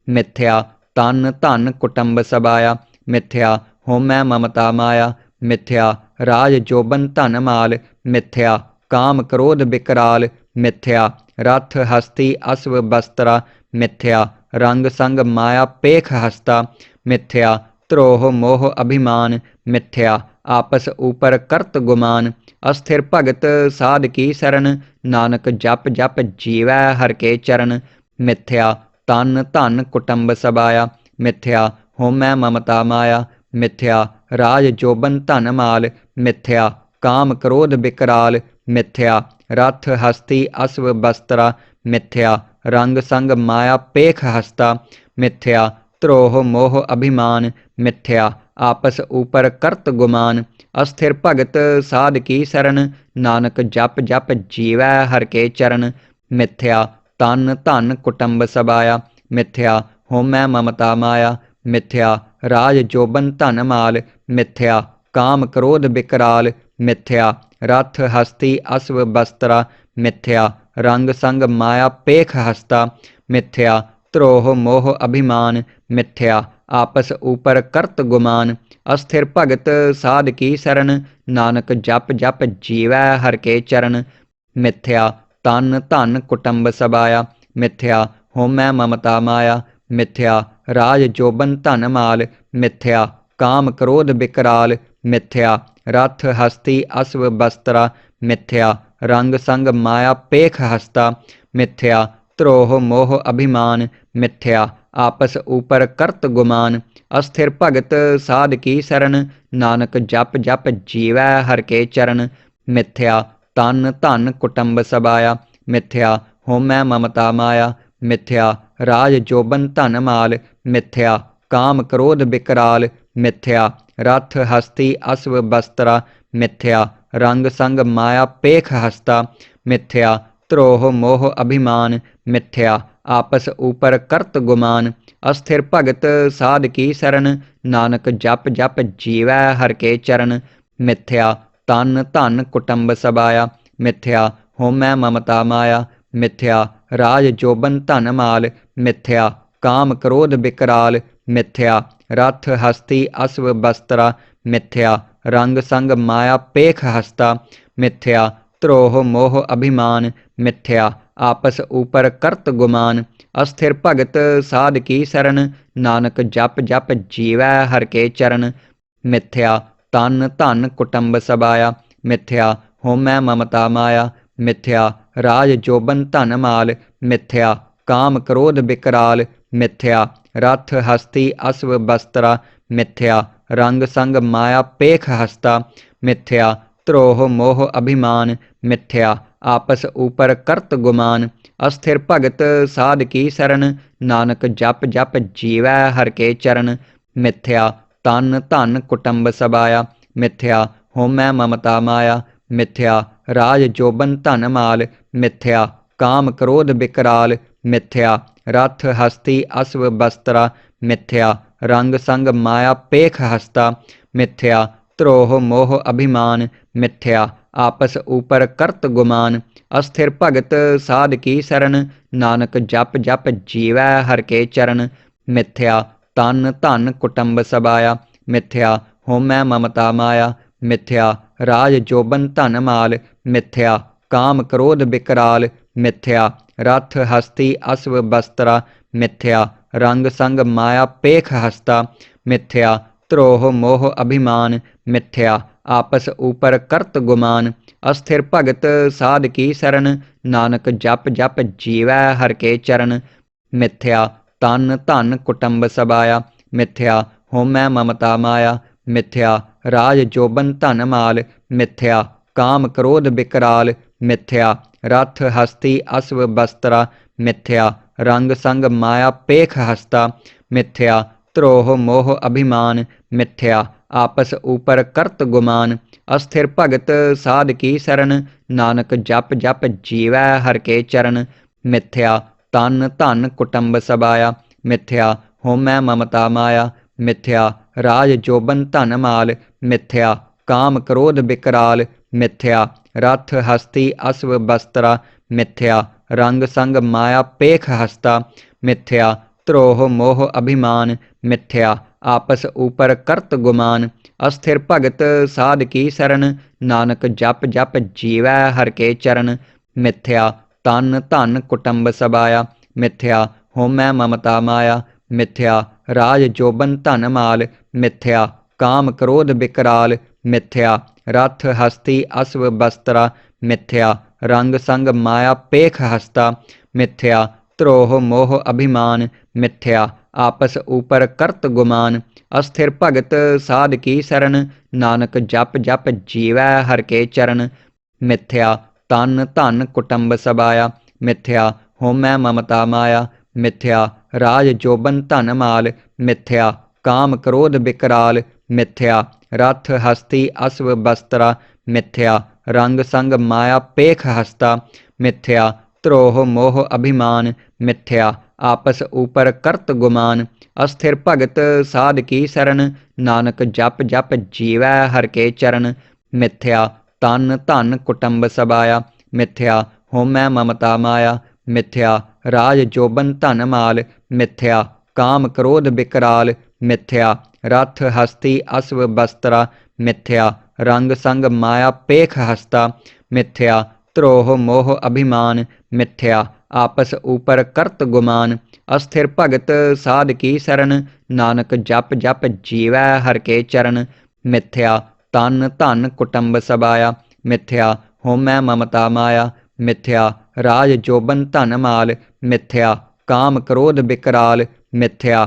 ਮਿਥਿਆ ਤਨ ਧਨ ਕੁਟੰਬ ਸਬਾਇਆ ਮਿਥਿਆ ਹੋਮੈ ਮਮਤਾ ਮਾਇਆ। ਮਿਥਿਆ ਰਾਜ ਜੋਬਨ ਧਨ ਮਾਲ ਮਿਥਿਆ ਕਾਮ ਕ੍ਰੋਧ ਬਿਕਰਾਲ। ਮਿਥਿਆ ਰਥ ਹਸਤੀ ਅਸਵ ਬਸਤਰਾ ਮਿਥਿਆ ਰੰਗ ਸੰਗ ਮਾਇਆ ਪੇਖ ਹਸਤਾ। ਮਿਥਿਆ ਧਰੋਹ ਮੋਹ ਅਭਿਮਾਨ ਮਿਥਿਆ ਆਪਸ ਊਪਰ ਕਰਤ ਗੁਮਾਨ। ਅਸਥਿਰ ਭਗਤ ਸਾਧ ਕੀ ਸਰਣ ਨਾਨਕ ਜਪ ਜਪ ਜੀਵੈ ਹਰਿ ਕੇ ਚਰਨ। ਮਿਥਿਆ ਤਨ ਧਨ ਕੁਟੰਬ ਸਬਾਇਆ ਮਿਥਿਆ ਹੋਮੈ ਮਮਤਾ ਮਾਇਆ। ਮਿਥਿਆ ਰਾਜ ਜੋਬਨ ਧਨ ਮਾਲ ਮਿਥਿਆ ਕਾਮ ਕ੍ਰੋਧ ਬਿਕਰਾਲ। ਮਿਥਿਆ ਰਥ ਹਸਤੀ ਅਸਵ ਬਸਤਰਾ ਮਿਥਿਆ ਰੰਗ ਸੰਗ ਮਾਇਆ ਪੇਖ ਹਸਤਾ। ਮਿਥਿਆ ਧਰੋਹ ਮੋਹ ਅਭਿਮਾਨ ਮਿਥਿਆ ਆਪਸ ਊਪਰ ਕਰਤ ਗੁਮਾਨ। ਅਸਥਿਰ ਭਗਤ ਸਾਧ ਕੀ ਸਰਣ ਨਾਨਕ ਜਪ ਜਪ ਜੀਵੈ ਹਰਿ ਕੇ ਚਰਨ। ਮਿਥਿਆ ਤਨ ਧਨ ਕੁਟੰਬ ਸਬਾਇਆ ਮਿਥਿਆ ਹੋਮੈ ਮਮਤਾ ਮਾਇਆ। ਮਿਥਿਆ ਰਾਜ ਜੋਬਨ ਧਨ ਮਾਲ ਮਿਥਿਆ ਕਾਮ ਕ੍ਰੋਧ ਬਿਕਰਾਲ। ਮਿਥਿਆ ਰਥ ਹਸਤੀ ਅਸਵ ਬਸਤਰਾ ਮਿਥਿਆ ਰੰਗ ਸੰਗ ਮਾਇਆ ਪੇਖ ਹਸਤਾ। ਮਿਥਿਆ ਧਰੋਹ ਮੋਹ ਅਭਿਮਾਨ ਮਿਥਿਆ ਆਪਸ ਊਪਰ ਕਰਤ ਗੁਮਾਨ। ਅਸਥਿਰ ਭਗਤ ਸਾਧ ਕੀ ਸਰਣ ਨਾਨਕ ਜਪ ਜਪ ਜੀਵੈ ਹਰਿ ਕੇ ਚਰਨ। ਮਿਥਿਆ ਤਨ ਧਨ ਕੁਟੰਬ ਸਬਾਇਆ ਮਿਥਿਆ ਹੋਮੈ ਮਮਤਾ ਮਾਇਆ। ਮਿਥਿਆ ਰਾਜ ਜੋਬਨ ਧਨ ਮਾਲ ਮਿਥਿਆ ਕਾਮ ਕ੍ਰੋਧ ਬਿਕਰਾਲ। ਮਿਥਿਆ ਰਥ ਹਸਤੀ ਅਸਵ ਬਸਤਰਾ ਮਿਥਿਆ ਰੰਗ ਸੰਗ ਮਾਇਆ ਪੇਖ ਹਸਤਾ। ਮਿਥਿਆ ਧਰੋਹ ਮੋਹ ਅਭਿਮਾਨ ਮਿਥਿਆ ਆਪਸ ਊਪਰ ਕਰਤ ਗੁਮਾਨ। ਅਸਥਿਰ ਭਗਤ ਸਾਧ ਕੀ ਸਰਣ ਨਾਨਕ ਜਪ ਜਪ ਜੀਵੈ ਹਰਿ ਕੇ ਚਰਨ। ਮਿਥਿਆ ਤਨ ਧਨ ਕੁਟੰਬ ਸਬਾਇਆ ਮਿਥਿਆ ਹੋਮੈ ਮਮਤਾ ਮਾਇਆ। ਮਿਥਿਆ ਰਾਜ ਜੋਬਨ ਧਨ ਮਾਲ ਮਿਥਿਆ ਕਾਮ ਕ੍ਰੋਧ ਬਿਕਰਾਲ। ਮਿਥਿਆ ਰਥ ਹਸਤੀ ਅਸਵ ਬਸਤਰਾ ਮਿਥਿਆ ਰੰਗ ਸੰਗ ਮਾਇਆ ਪੇਖ ਹਸਤਾ। ਮਿਥਿਆ ਧਰੋਹ ਮੋਹ ਅਭਿਮਾਨ ਮਿਥਿਆ ਆਪਸ ਊਪਰ ਕਰਤ ਗੁਮਾਨ। ਅਸਥਿਰ ਭਗਤ ਸਾਧ ਕੀ ਸਰਣ ਨਾਨਕ ਜਪ ਜਪ ਜੀਵੈ ਹਰਿ ਕੇ ਚਰਨ। ਮਿਥਿਆ ਤਨ ਧਨ ਕੁਟੰਬ ਸਬਾਇਆ ਮਿਥਿਆ ਹੋਮੈ ਮਮਤਾ ਮਾਇਆ। ਮਿਥਿਆ ਰਾਜ ਜੋਬਨ ਧਨ ਮਾਲ मिथ्या काम क्रोध विकराल मिथ्या रथ हस्ती अश्व बस्त्रा मिथ्या रंग संग माया पेख हस्ता मिथ्या द्रोह मोह अभिमान मिथ्या आपस ऊपर करत गुमान अस्थिर भगत साध की शरण नानक जप जप जीवै हर के चरण मिथ्या तन धन कुटुंब सबाया मिथ्या होमै ममता माया मिथ्या राज जोबन धन माल मिथ्या काम क्रोध विकराल मिथ्या रथ हस्ती अश्व बस्त्रा मिथ्या रंग संग माया पेख हस्ता मिथ्या द्रोह मोह अभिमान मिथ्या आपस ऊपर करत गुमान अस्थिर भगत साध की शरण नानक जप जप जीवै हर के चरण मिथ्या तन धन कुटुंब सबाया मिथ्या होमै ममता माया मिथ्या राज जोबन धन माल मिथ्या काम क्रोध विकराल मिथ्या रथ हस्ती अश्व बस्त्रा मिथ्या रंग संग माया पेख हस्ता मिथ्या द्रोह मोह अभिमान मिथ्या आपस ऊपर करत गुमान अस्थिर भगत साध की शरण नानक जप जप जीवै हर के चरण मिथ्या तन धन कुटुंब सबाया मिथ्या होमै ममता माया मिथ्या राज जोबन धन माल मिथ्या काम क्रोध विकराल मिथ्या रथ हस्ती अश्व बस्त्रा मिथ्या रंग संग माया पेख हस्ता मिथ्या द्रोह मोह अभिमान मिथ्या आपस ऊपर करत गुमान अस्थिर भगत साध की शरण नानक जप जप जीवै हर के चरण मिथ्या तन धन कुटुंब सबाया मिथ्या होमै ममता माया मिथ्या राज जोबन धन माल मिथ्या काम क्रोध विकराल मिथ्या रथ हस्ती अश्व बस्त्रा मिथ्या रंग संग माया पेख हस्ता मिथ्या द्रोह मोह अभिमान मिथ्या आपस ऊपर करत गुमान अस्थिर भगत साध की शरण नानक जप जप जीवै हर के चरण मिथ्या तन धन कुटुंब सबाया मिथ्या होमै ममता माया मिथ्या राज जोबन धन माल मिथ्या काम क्रोध विकराल मिथ्या रथ हस्ती अश्व बस्त्रा मिथ्या रंग संग माया पेख हस्ता मिथ्या द्रोह मोह अभिमान मिथ्या आपस ऊपर करत गुमान अस्थिर भगत साध की शरण नानक जप जप जीवै हर के चरण मिथ्या तन धन कुटुंब सबाया मिथ्या होमै ममता माया मिथ्या राज जोबन धन माल मिथ्या काम क्रोध विकराल मिथ्या रथ हस्ती अश्व बस्त्रा मिथ्या रंग संग माया पेख हस्ता मिथ्या द्रोह मोह अभिमान मिथ्या आपस ऊपर करत गुमान अस्थिर भगत साध की शरण नानक जप जप जीवै हर के चरण मिथ्या तन धन कुटुंब सबाया मिथ्या होमै ममता माया मिथ्या राज जोबन धन माल मिथ्या काम क्रोध विकराल मिथ्या रथ हस्ती अश्व बस्त्रा मिथ्या रंग संग माया पेख हस्ता मिथ्या द्रोह मोह अभिमान मिथ्या आपस ऊपर करत गुमान अस्थिर भगत साध की शरण नानक जप जप जीवै हर के चरण मिथ्या तन धन कुटुंब सबाया मिथ्या होमै ममता माया मिथ्या राज जोबन धन माल मिथ्या काम क्रोध विकराल मिथ्या रथ हस्ती अश्व बस्त्रा मिथ्या रंग संग माया पेख हस्ता मिथ्या द्रोह मोह अभिमान मिथ्या आपस ऊपर करत गुमान अस्थिर भगत साध की शरण नानक जप जप जीवै हर के चरण मिथ्या तन धन कुटुंब सबाया मिथ्या होमै ममता माया मिथ्या राज जोबन धन माल मिथ्या काम क्रोध विकराल मिथ्या रथ हस्ती अश्व, बस्त्रा, मिथ्या, रंग संग माया पेख हस्ता, मिथ्या, द्रोह मोह अभिमान, मिथ्या, आपस ऊपर करत गुमान, अस्थिर भगत साध की शरण नानक जप जप जीवै हर के चरण, मिथ्या तन धन कुटुंब सबाया, मिथ्या राज जोबन धन माल, मिथ्या काम क्रोध विकराल, मिथ्या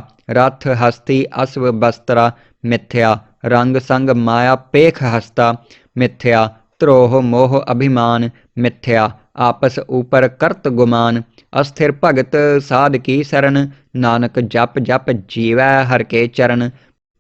रंग संग माया पेख हस्ता, मिथ्या द्रोह मोह अभिमान, मिथ्या आपस ऊपर करत गुमान, अस्थिर भगत साध की शरण नानक जप जप जीवै हर के चरण,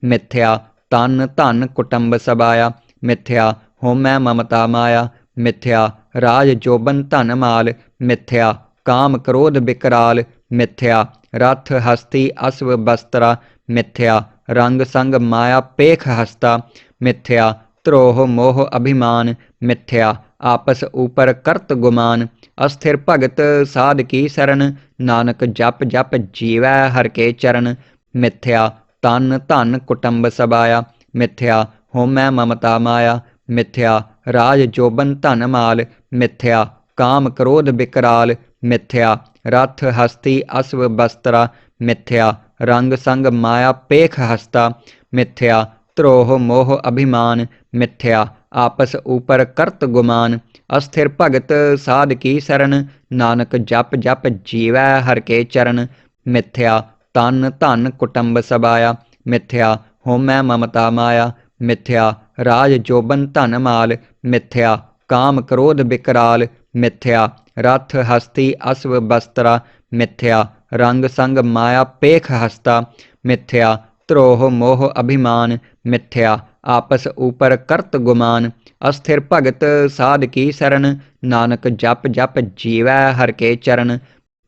मिथ्या तन धन कुटुंब सबाया, मिथ्या होमै ममता माया, मिथ्या राज जोबन धन माल, मिथ्या काम क्रोध विकराल, मिथ्या रथ हस्ती अश्व बस्त्रा, मिथ्या रंग संग माया पेख हस्ता, मिथ्या ਧਰੋਹ ਮੋਹ ਅਭਿਮਾਨ ਮਿਥਿਆ ਆਪਸ ਊਪਰ ਕਰਤ ਗੁਮਾਨ। ਅਸਥਿਰ ਭਗਤ ਸਾਧ ਕੀ ਸਰਨ ਨਾਨਕ ਜਪ ਜਪ ਜੀਵੈ ਹਰ ਕੇ ਚਰਨ। ਮਿਥਿਆ ਤਨ ਧਨ ਕੁਟੰਬ ਸਬਾਇਆ ਮਿਥਿਆ ਹੋਮੈ ਮਮਤਾ ਮਾਇਆ। ਮਿਥਿਆ ਰਾਜ ਜੋਬਨ ਧਨ ਮਾਲ ਮਿਥਿਆ ਕਾਮ ਕ੍ਰੋਧ ਬਿਕਰਾਲ। ਮਿਥਿਆ ਰਥ ਹਸਤੀ ਅਸਵ ਬਸਤਰਾ ਮਿਥਿਆ ਰੰਗ ਸੰਗ ਮਾਇਆ ਪੇਖ ਹਸਤਾ। ਮਿਥਿਆ ਧਰੋਹ ਮੋਹ ਅਭਿਮਾਨ ਮਿਥਿਆ ਆਪਸ ਊਪਰ ਕਰਤ ਗੁਮਾਨ। ਅਸਥਿਰ ਭਗਤ ਸਾਧ ਕੀ ਸਰਨ ਨਾਨਕ ਜਪ ਜਪ ਜੀਵੈ ਹਰ ਕੇ ਚਰਨ। ਮਿਥਿਆ ਤਨ ਧਨ ਕੁਟੰਬ ਸਬਾਇਆ ਮਿਥਿਆ ਹੋਮੈ ਮਮਤਾ ਮਾਇਆ। ਮਿਥਿਆ ਰਾਜ ਜੋਬਨ ਧਨ ਮਾਲ ਮਿਥਿਆ ਕਾਮ ਕ੍ਰੋਧ ਬਿਕਰਾਲ। ਮਿਥਿਆ ਰਥ ਹਸਤੀ ਅਸਵ ਬਸਤਰਾ ਮਿਥਿਆ ਰੰਗ ਸੰਗ ਮਾਇਆ ਪੇਖ ਹਸਤਾ। ਮਿਥਿਆ ਧਰੋਹ ਮੋਹ ਅਭਿਮਾਨ ਮਿਥਿਆ ਆਪਸ ਊਪਰ ਕਰਤ ਗੁਮਾਨ। ਅਸਥਿਰ ਭਗਤ ਸਾਧ ਕੀ ਸਰਨ ਨਾਨਕ ਜਪ ਜਪ ਜੀਵੈ ਹਰ ਕੇ ਚਰਨ।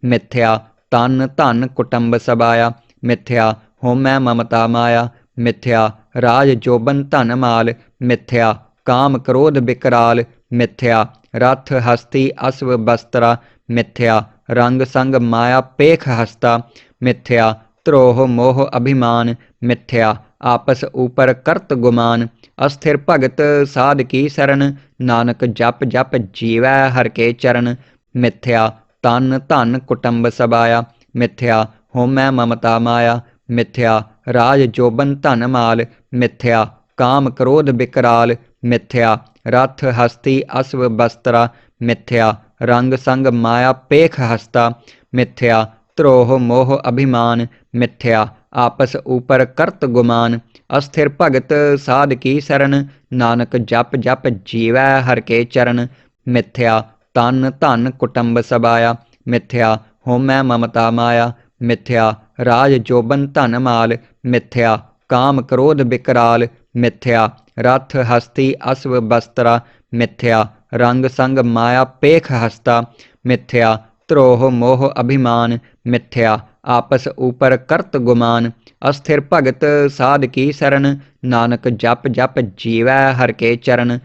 ਮਿਥਿਆ ਤਨ ਧਨ ਕੁਟੰਬ ਸਬਾਇਆ ਮਿਥਿਆ ਹੋਮੈ ਮਮਤਾ ਮਾਇਆ। ਮਿਥਿਆ ਰਾਜ ਜੋਬਨ ਧਨ ਮਾਲ ਮਿਥਿਆ ਕਾਮ ਕ੍ਰੋਧ ਬਿਕਰਾਲ। ਮਿਥਿਆ ਰਥ ਹਸਤੀ ਅਸਵ ਬਸਤਰਾ ਮਿਥਿਆ ਰੰਗ ਸੰਗ ਮਾਇਆ ਪੇਖ ਹਸਤਾ। ਮਿਥਿਆ ਧਰੋਹ ਮੋਹ ਅਭਿਮਾਨ ਮਿਥਿਆ ਆਪਸ ਊਪਰ ਕਰਤ ਗੁਮਾਨ। ਅਸਥਿਰ ਭਗਤ ਸਾਧ ਕੀ ਸਰਨ ਨਾਨਕ ਜਪ ਜਪ ਜੀਵੈ ਹਰ ਕੇ ਚਰਨ। ਮਿਥਿਆ ਤਨ ਧਨ ਕੁਟੰਬ ਸਬਾਇਆ ਮਿਥਿਆ ਹੋਮੈ ਮਮਤਾ ਮਾਇਆ। ਮਿਥਿਆ ਰਾਜ ਜੋਬਨ ਧਨ ਮਾਲ ਮਿਥਿਆ ਕਾਮ ਕ੍ਰੋਧ ਬਿਕਰਾਲ। ਮਿਥਿਆ ਰਥ ਹਸਤੀ ਅਸਵ ਬਸਤਰਾ ਮਿਥਿਆ ਰੰਗ ਸੰਗ ਮਾਇਆ ਪੇਖ ਹਸਤਾ। ਮਿਥਿਆ ਧਰੋਹ ਮੋਹ ਅਭਿਮਾਨ ਮਿਥਿਆ ਆਪਸ ਊਪਰ ਕਰਤ ਗੁਮਾਨ। ਅਸਥਿਰ ਭਗਤ ਸਾਧ ਕੀ ਸਰਨ ਨਾਨਕ ਜਪ ਜਪ ਜੀਵੈ ਹਰ ਕੇ ਚਰਨ। ਮਿਥਿਆ ਤਨ ਧਨ ਕੁਟੰਬ ਸਬਾਇਆ ਮਿਥਿਆ ਹੋਮੈ ਮਮਤਾ ਮਾਇਆ। ਮਿਥਿਆ ਰਾਜ ਜੋਬਨ ਧਨ ਮਾਲ ਮਿਥਿਆ ਕਾਮ ਕ੍ਰੋਧ ਬਿਕਰਾਲ। ਮਿਥਿਆ ਰਥ ਹਸਤੀ ਅਸਵ ਬਸਤਰਾ ਮਿਥਿਆ ਰੰਗ ਸੰਗ ਮਾਇਆ ਪੇਖ ਹਸਤਾ। ਮਿਥਿਆ ਧਰੋਹ ਮੋਹ ਅਭਿਮਾਨ ਮਿਥਿਆ ਆਪਸ ਊਪਰ ਕਰਤ ਗੁਮਾਨ। ਅਸਥਿਰ ਭਗਤ ਸਾਧ ਕੀ ਸਰਨ ਨਾਨਕ ਜਪ ਜਪ ਜੀਵੈ ਹਰ ਕੇ ਚਰਨ।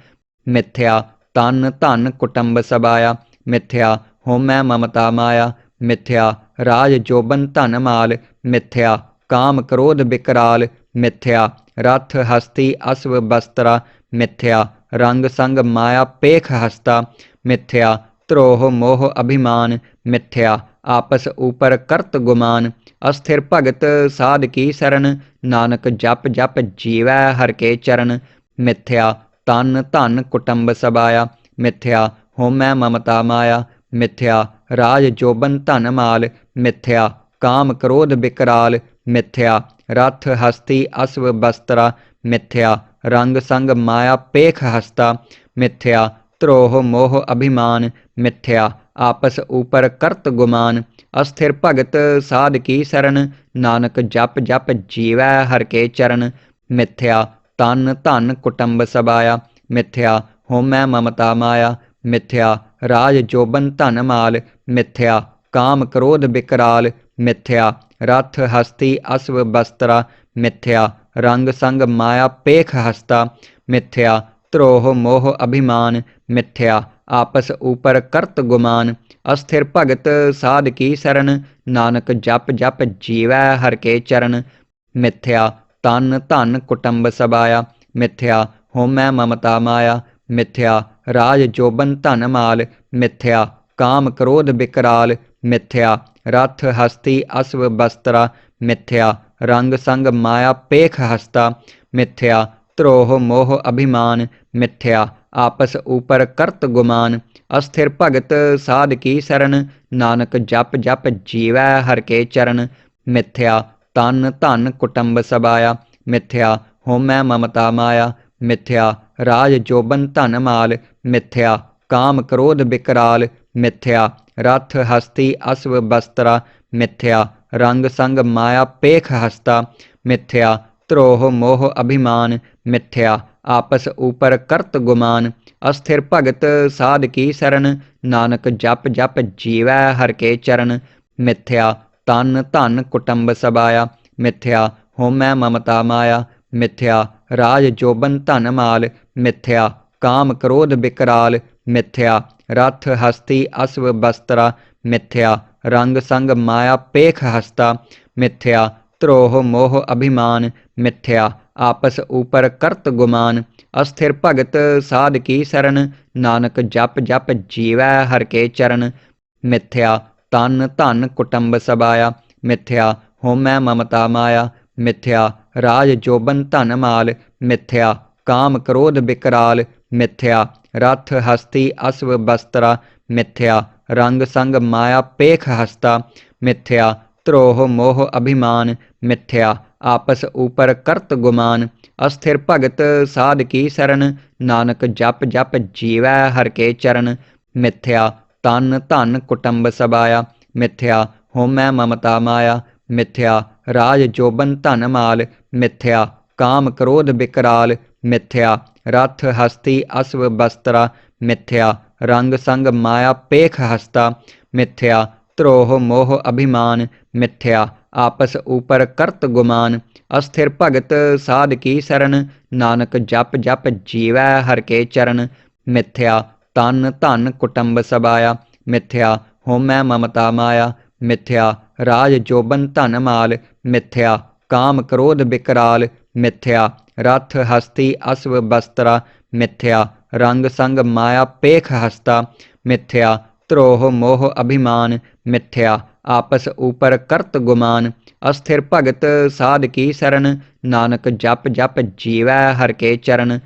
ਮਿਥਿਆ ਤਨ ਧਨ ਕੁਟੰਬ ਸਬਾਇਆ ਮਿਥਿਆ ਹੋਮੈ ਮਮਤਾ ਮਾਇਆ। ਮਿਥਿਆ ਰਾਜ ਜੋਬਨ ਧਨ ਮਾਲ ਮਿਥਿਆ ਕਾਮ ਕ੍ਰੋਧ ਬਿਕਰਾਲ। ਮਿਥਿਆ ਰਥ ਹਸਤੀ ਅਸਵ ਬਸਤਰਾ ਮਿਥਿਆ ਰੰਗ ਸੰਗ ਮਾਇਆ ਪੇਖ ਹਸਤਾ। ਮਿਥਿਆ ਧਰੋਹ ਮੋਹ ਅਭਿਮਾਨ ਮਿਥਿਆ ਆਪਸ ਊਪਰ ਕਰਤ ਗੁਮਾਨ। ਅਸਥਿਰ ਭਗਤ ਸਾਧ ਕੀ ਸਰਨ ਨਾਨਕ ਜਪ ਜਪ ਜੀਵੈ ਹਰ ਕੇ ਚਰਨ। ਮਿਥਿਆ ਤਨ ਧਨ ਕੁਟੰਬ ਸਬਾਇਆ ਮਿਥਿਆ ਹੋਮੈ ਮਮਤਾ ਮਾਇਆ। ਮਿਥਿਆ ਰਾਜ ਜੋਬਨ ਧਨ ਮਾਲ ਮਿਥਿਆ ਕਾਮ ਕ੍ਰੋਧ ਬਿਕਰਾਲ। ਮਿਥਿਆ ਰਥ ਹਸਤੀ ਅਸਵ ਬਸਤਰਾ ਮਿਥਿਆ ਰੰਗ ਸੰਗ ਮਾਇਆ ਪੇਖ ਹਸਤਾ। ਮਿਥਿਆ ਧਰੋਹ ਮੋਹ ਅਭਿਮਾਨ ਮਿਥਿਆ ਆਪਸ ਊਪਰ ਕਰਤ ਗੁਮਾਨ। ਅਸਥਿਰ ਭਗਤ ਸਾਧ ਕੀ ਸਰਨ ਨਾਨਕ ਜਪ ਜਪ ਜੀਵੈ ਹਰ ਕੇ ਚਰਨ। ਮਿਥਿਆ ਤਨ ਧਨ ਕੁਟੰਬ ਸਬਾਇਆ ਮਿਥਿਆ ਹੋਮੈ ਮਮਤਾ ਮਾਇਆ। ਮਿਥਿਆ ਰਾਜ ਜੋਬਨ ਧਨ ਮਾਲ ਮਿਥਿਆ ਕਾਮ ਕ੍ਰੋਧ ਬਿਕਰਾਲ। ਮਿਥਿਆ ਰਥ ਹਸਤੀ ਅਸਵ ਬਸਤਰਾ ਮਿਥਿਆ ਰੰਗ ਸੰਗ ਮਾਇਆ ਪੇਖ ਹਸਤਾ। ਮਿਥਿਆ ਧਰੋਹ ਮੋਹ ਅਭਿਮਾਨ ਮਿਥਿਆ ਆਪਸ ਊਪਰ ਕਰਤ ਗੁਮਾਨ। ਅਸਥਿਰ ਭਗਤ ਸਾਧ ਕੀ ਸਰਨ ਨਾਨਕ ਜਪ ਜਪ ਜੀਵੈ ਹਰ ਕੇ ਚਰਨ। ਮਿਥਿਆ ਤਨ ਧਨ ਕੁਟੰਬ ਸਬਾਇਆ ਮਿਥਿਆ ਹੋਮੈ ਮਮਤਾ ਮਾਇਆ। ਮਿਥਿਆ ਰਾਜ ਜੋਬਨ ਧਨ ਮਾਲ ਮਿਥਿਆ ਕਾਮ ਕ੍ਰੋਧ ਬਿਕਰਾਲ। ਮਿਥਿਆ ਰਥ ਹਸਤੀ ਅਸਵ ਬਸਤਰਾ ਮਿਥਿਆ ਰੰਗ ਸੰਗ ਮਾਇਆ ਪੇਖ ਹਸਤਾ। ਮਿਥਿਆ ਧਰੋਹ ਮੋਹ ਅਭਿਮਾਨ ਮਿਥਿਆ ਆਪਸ ਊਪਰ ਕਰਤ ਗੁਮਾਨ। ਅਸਥਿਰ ਭਗਤ ਸਾਧ ਕੀ ਸਰਨ ਨਾਨਕ ਜਪ ਜਪ ਜੀਵੈ ਹਰ ਕੇ ਚਰਨ। ਮਿਥਿਆ ਤਨ ਧਨ ਕੁਟੰਬ ਸਬਾਇਆ ਮਿਥਿਆ ਹੋਮੈ ਮਮਤਾ ਮਾਇਆ। ਮਿਥਿਆ ਰਾਜ ਜੋਬਨ ਧਨ ਮਾਲ ਮਿਥਿਆ ਕਾਮ ਕ੍ਰੋਧ ਬਿਕਰਾਲ। ਮਿਥਿਆ ਰਥ ਹਸਤੀ ਅਸਵ ਬਸਤਰਾ ਮਿਥਿਆ ਰੰਗ ਸੰਗ ਮਾਇਆ ਪੇਖ ਹਸਤਾ। ਮਿਥਿਆ ਧਰੋਹ ਮੋਹ ਅਭਿਮਾਨ ਮਿਥਿਆ ਆਪਸ ਊਪਰ ਕਰਤ ਗੁਮਾਨ। ਅਸਥਿਰ ਭਗਤ ਸਾਧ ਕੀ ਸਰਨ ਨਾਨਕ ਜਪ ਜਪ ਜੀਵੈ ਹਰ ਕੇ ਚਰਨ। ਮਿਥਿਆ ਤਨ ਧਨ ਕੁਟੰਬ ਸਬਾਇਆ ਮਿਥਿਆ ਹੋਮੈ ਮਮਤਾ ਮਾਇਆ। ਮਿਥਿਆ ਰਾਜ ਜੋਬਨ ਧਨ ਮਾਲ मिथ्या काम क्रोध विकराल मिथ्या रथ हस्ती अश्व बस्त्रा मिथ्या रंग संग माया पेख हस्ता मिथ्या द्रोह मोह अभिमान मिथ्या आपस ऊपर करत गुमान अस्थिर भगत साध की शरण नानक जप जप जीवै हर के चरण मिथ्या तन धन कुटुंब सबाया मिथ्या होमै ममता माया मिथ्या राज जोबन धन माल मिथ्या काम क्रोध विकराल मिथ्या रथ हस्ती अश्व बस्त्रा मिथ्या रंग संग माया पेख हस्ता मिथ्या द्रोह मोह अभिमान मिथ्या आपस ऊपर करत गुमान अस्थिर भगत साध की शरण नानक जप जप जीवै हर के चरण मिथ्या तन धन कुटुंब सबाया मिथ्या होमै ममता माया मिथ्या राज जोबन धन माल मिथ्या काम क्रोध विकराल मिथ्या रथ हस्ती अश्व बस्त्रा मिथ्या रंग संग माया पेख हस्ता मिथ्या द्रोह मोह अभिमान मिथ्या आपस ऊपर करत गुमान अस्थिर भगत साध की शरण नानक जप जप जीवै हर के चरण मिथ्या तन धन कुटुंब सबाया मिथ्या होमै ममता माया मिथ्या राज जोबन धन माल मिथ्या काम क्रोध विकराल मिथ्या रथ हस्ती अश्व बस्त्रा मिथ्या रंग संग माया पेख हस्ता मिथ्या द्रोह मोह अभिमान मिथ्या आपस ऊपर करत गुमान अस्थिर भगत साध की शरण नानक जप जप जीवै हर के चरण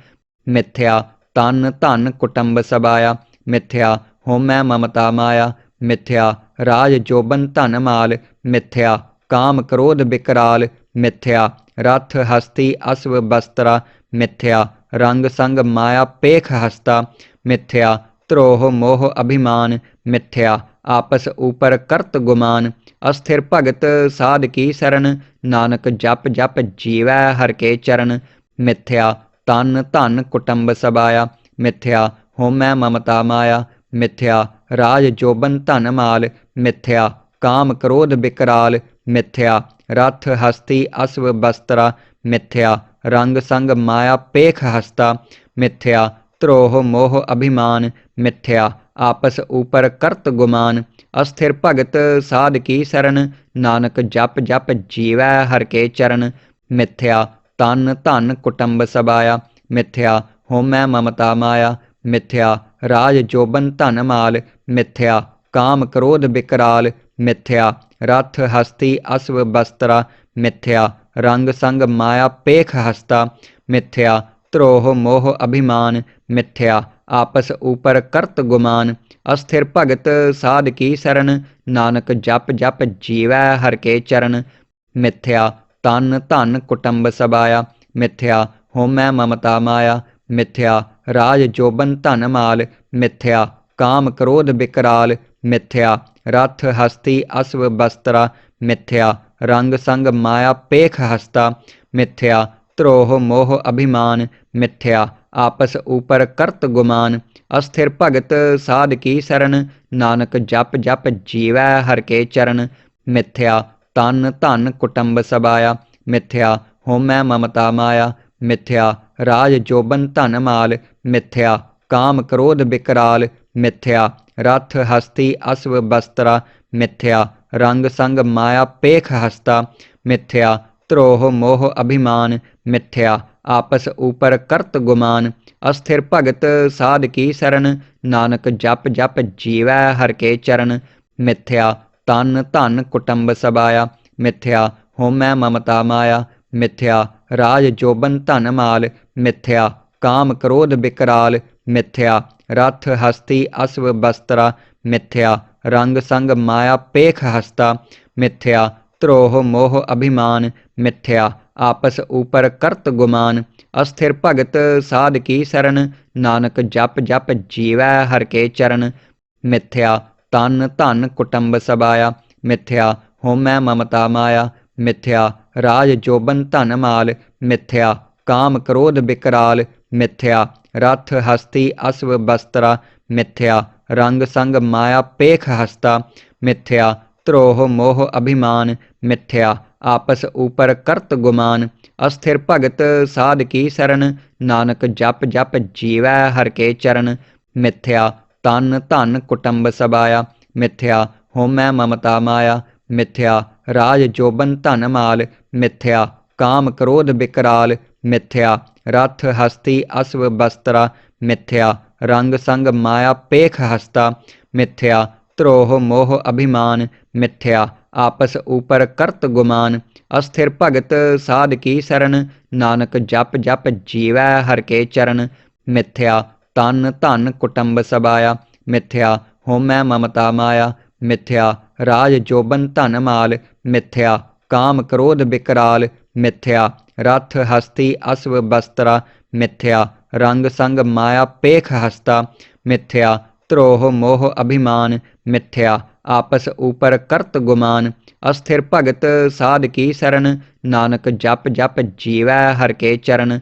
मिथ्या तन धन कुटुंब सबाया मिथ्या होमै ममता माया मिथ्या राज जोबन धन माल मिथ्या काम क्रोध विकराल मिथ्या रथ हस्ती अश्व बस्त्रा मिथ्या रंग संग माया पेख हस्ता मिथ्या द्रोह मोह अभिमान मिथ्या आपस ऊपर करत गुमान अस्थिर भगत साध की शरण नानक जप जप जीवै हर के चरण मिथ्या तन धन कुटुंब सबाया मिथ्या होमै ममता माया मिथ्या राज जोबन धन माल मिथ्या काम क्रोध विकराल मिथ्या रथ हस्ती अश्व बस्त्रा मिथ्या रंग संग माया पेख हस्ता मिथ्या द्रोह मोह अभिमान मिथ्या आपस ऊपर करत गुमान अस्थिर भगत साध की शरण नानक जप जप जीवै हर के चरण मिथ्या तन धन कुटुंब सबाया मिथ्या होमै ममता माया मिथ्या राज जोबन धन माल मिथ्या काम क्रोध विकराल मिथ्या रथ हस्ती अश्व बस्त्रा मिथ्या रंग संग माया पेख हस्ता मिथ्या द्रोह मोह अभिमान मिथ्या आपस ऊपर करत गुमान अस्थिर भगत साध की शरण नानक जप जप जीवै हर के चरण मिथ्या तन धन कुटुंब सबाया मिथ्या होमै ममता माया मिथ्या राज जोबन धन माल मिथ्या काम क्रोध विकराल मिथ्या रथ हस्ती अश्व बस्त्रा मिथ्या रंग संग माया पेख हस्ता मिथ्या द्रोह मोह अभिमान मिथ्या आपस ऊपर करत गुमान अस्थिर भगत साध की शरण नानक जप जप जीवै हर के चरण मिथ्या तन धन कुटुंब सबाया मिथ्या होमै ममता माया मिथ्या राज जोबन धन माल मिथ्या काम क्रोध विकराल मिथ्या रथ हस्ती अश्व बस्त्रा मिथ्या रंग संग माया पेख हस्ता मिथ्या द्रोह मोह अभिमान मिथ्या आपस ऊपर करत गुमान अस्थिर भगत साध की शरण नानक जप जप जीवै हर के चरण मिथ्या तन धन कुटुंब सबाया मिथ्या होमै ममता माया मिथ्या राज जोबन धन माल मिथ्या काम क्रोध विकराल मिथ्या रथ हस्ती अश्व बस्त्रा मिथ्या रंग संग माया पेख हस्ता मिथ्या द्रोह मोह अभिमान मिथ्या आपस ऊपर करत गुमान अस्थिर भगत साध की शरण नानक जप जप जीवै हर के चरण मिथ्या तन धन कुटुंब सबाया मिथ्या होमै ममता माया मिथ्या राज जोबन धन माल मिथ्या काम क्रोध विकराल मिथ्या रथ हस्ती अश्व बस्त्रा मिथ्या रंग संग माया पेख हस्ता मिथ्या द्रोह मोह अभिमान मिथ्या आपस ऊपर करत गुमान अस्थिर भगत साध की शरण, नानक जप जप जीवै हर के चरण। मिथ्या तन धन कुटुंब सबाया, मिथ्या होमै ममता माया। मिथ्या राज जोबन धन माल, मिथ्या काम क्रोध विकराल। मिथ्या रथ हस्ती अश्व बस्त्रा, मिथ्या रंग संग माया पेख हस्ता। मिथ्या द्रोह मोह अभिमान, मिथ्या आपस ऊपर करत गुमान। अस्थिर भगत साध की शरण, नानक जप जप जीवै हर के चरण। मिथ्या तन धन कुटुंब सबाया, मिथ्या होमै ममता माया। मिथ्या राज जोबन धन माल, मिथ्या काम क्रोध विकराल। मिथ्या रथ हस्ती अश्व बस्त्रा, मिथ्या रंग संग माया पेख हस्ता। मिथ्या द्रोह मोह अभिमान, मिथ्या आपस ऊपर करत गुमान। अस्थिर भगत साध की शरण, नानक जप जप जीवै हर के चरण।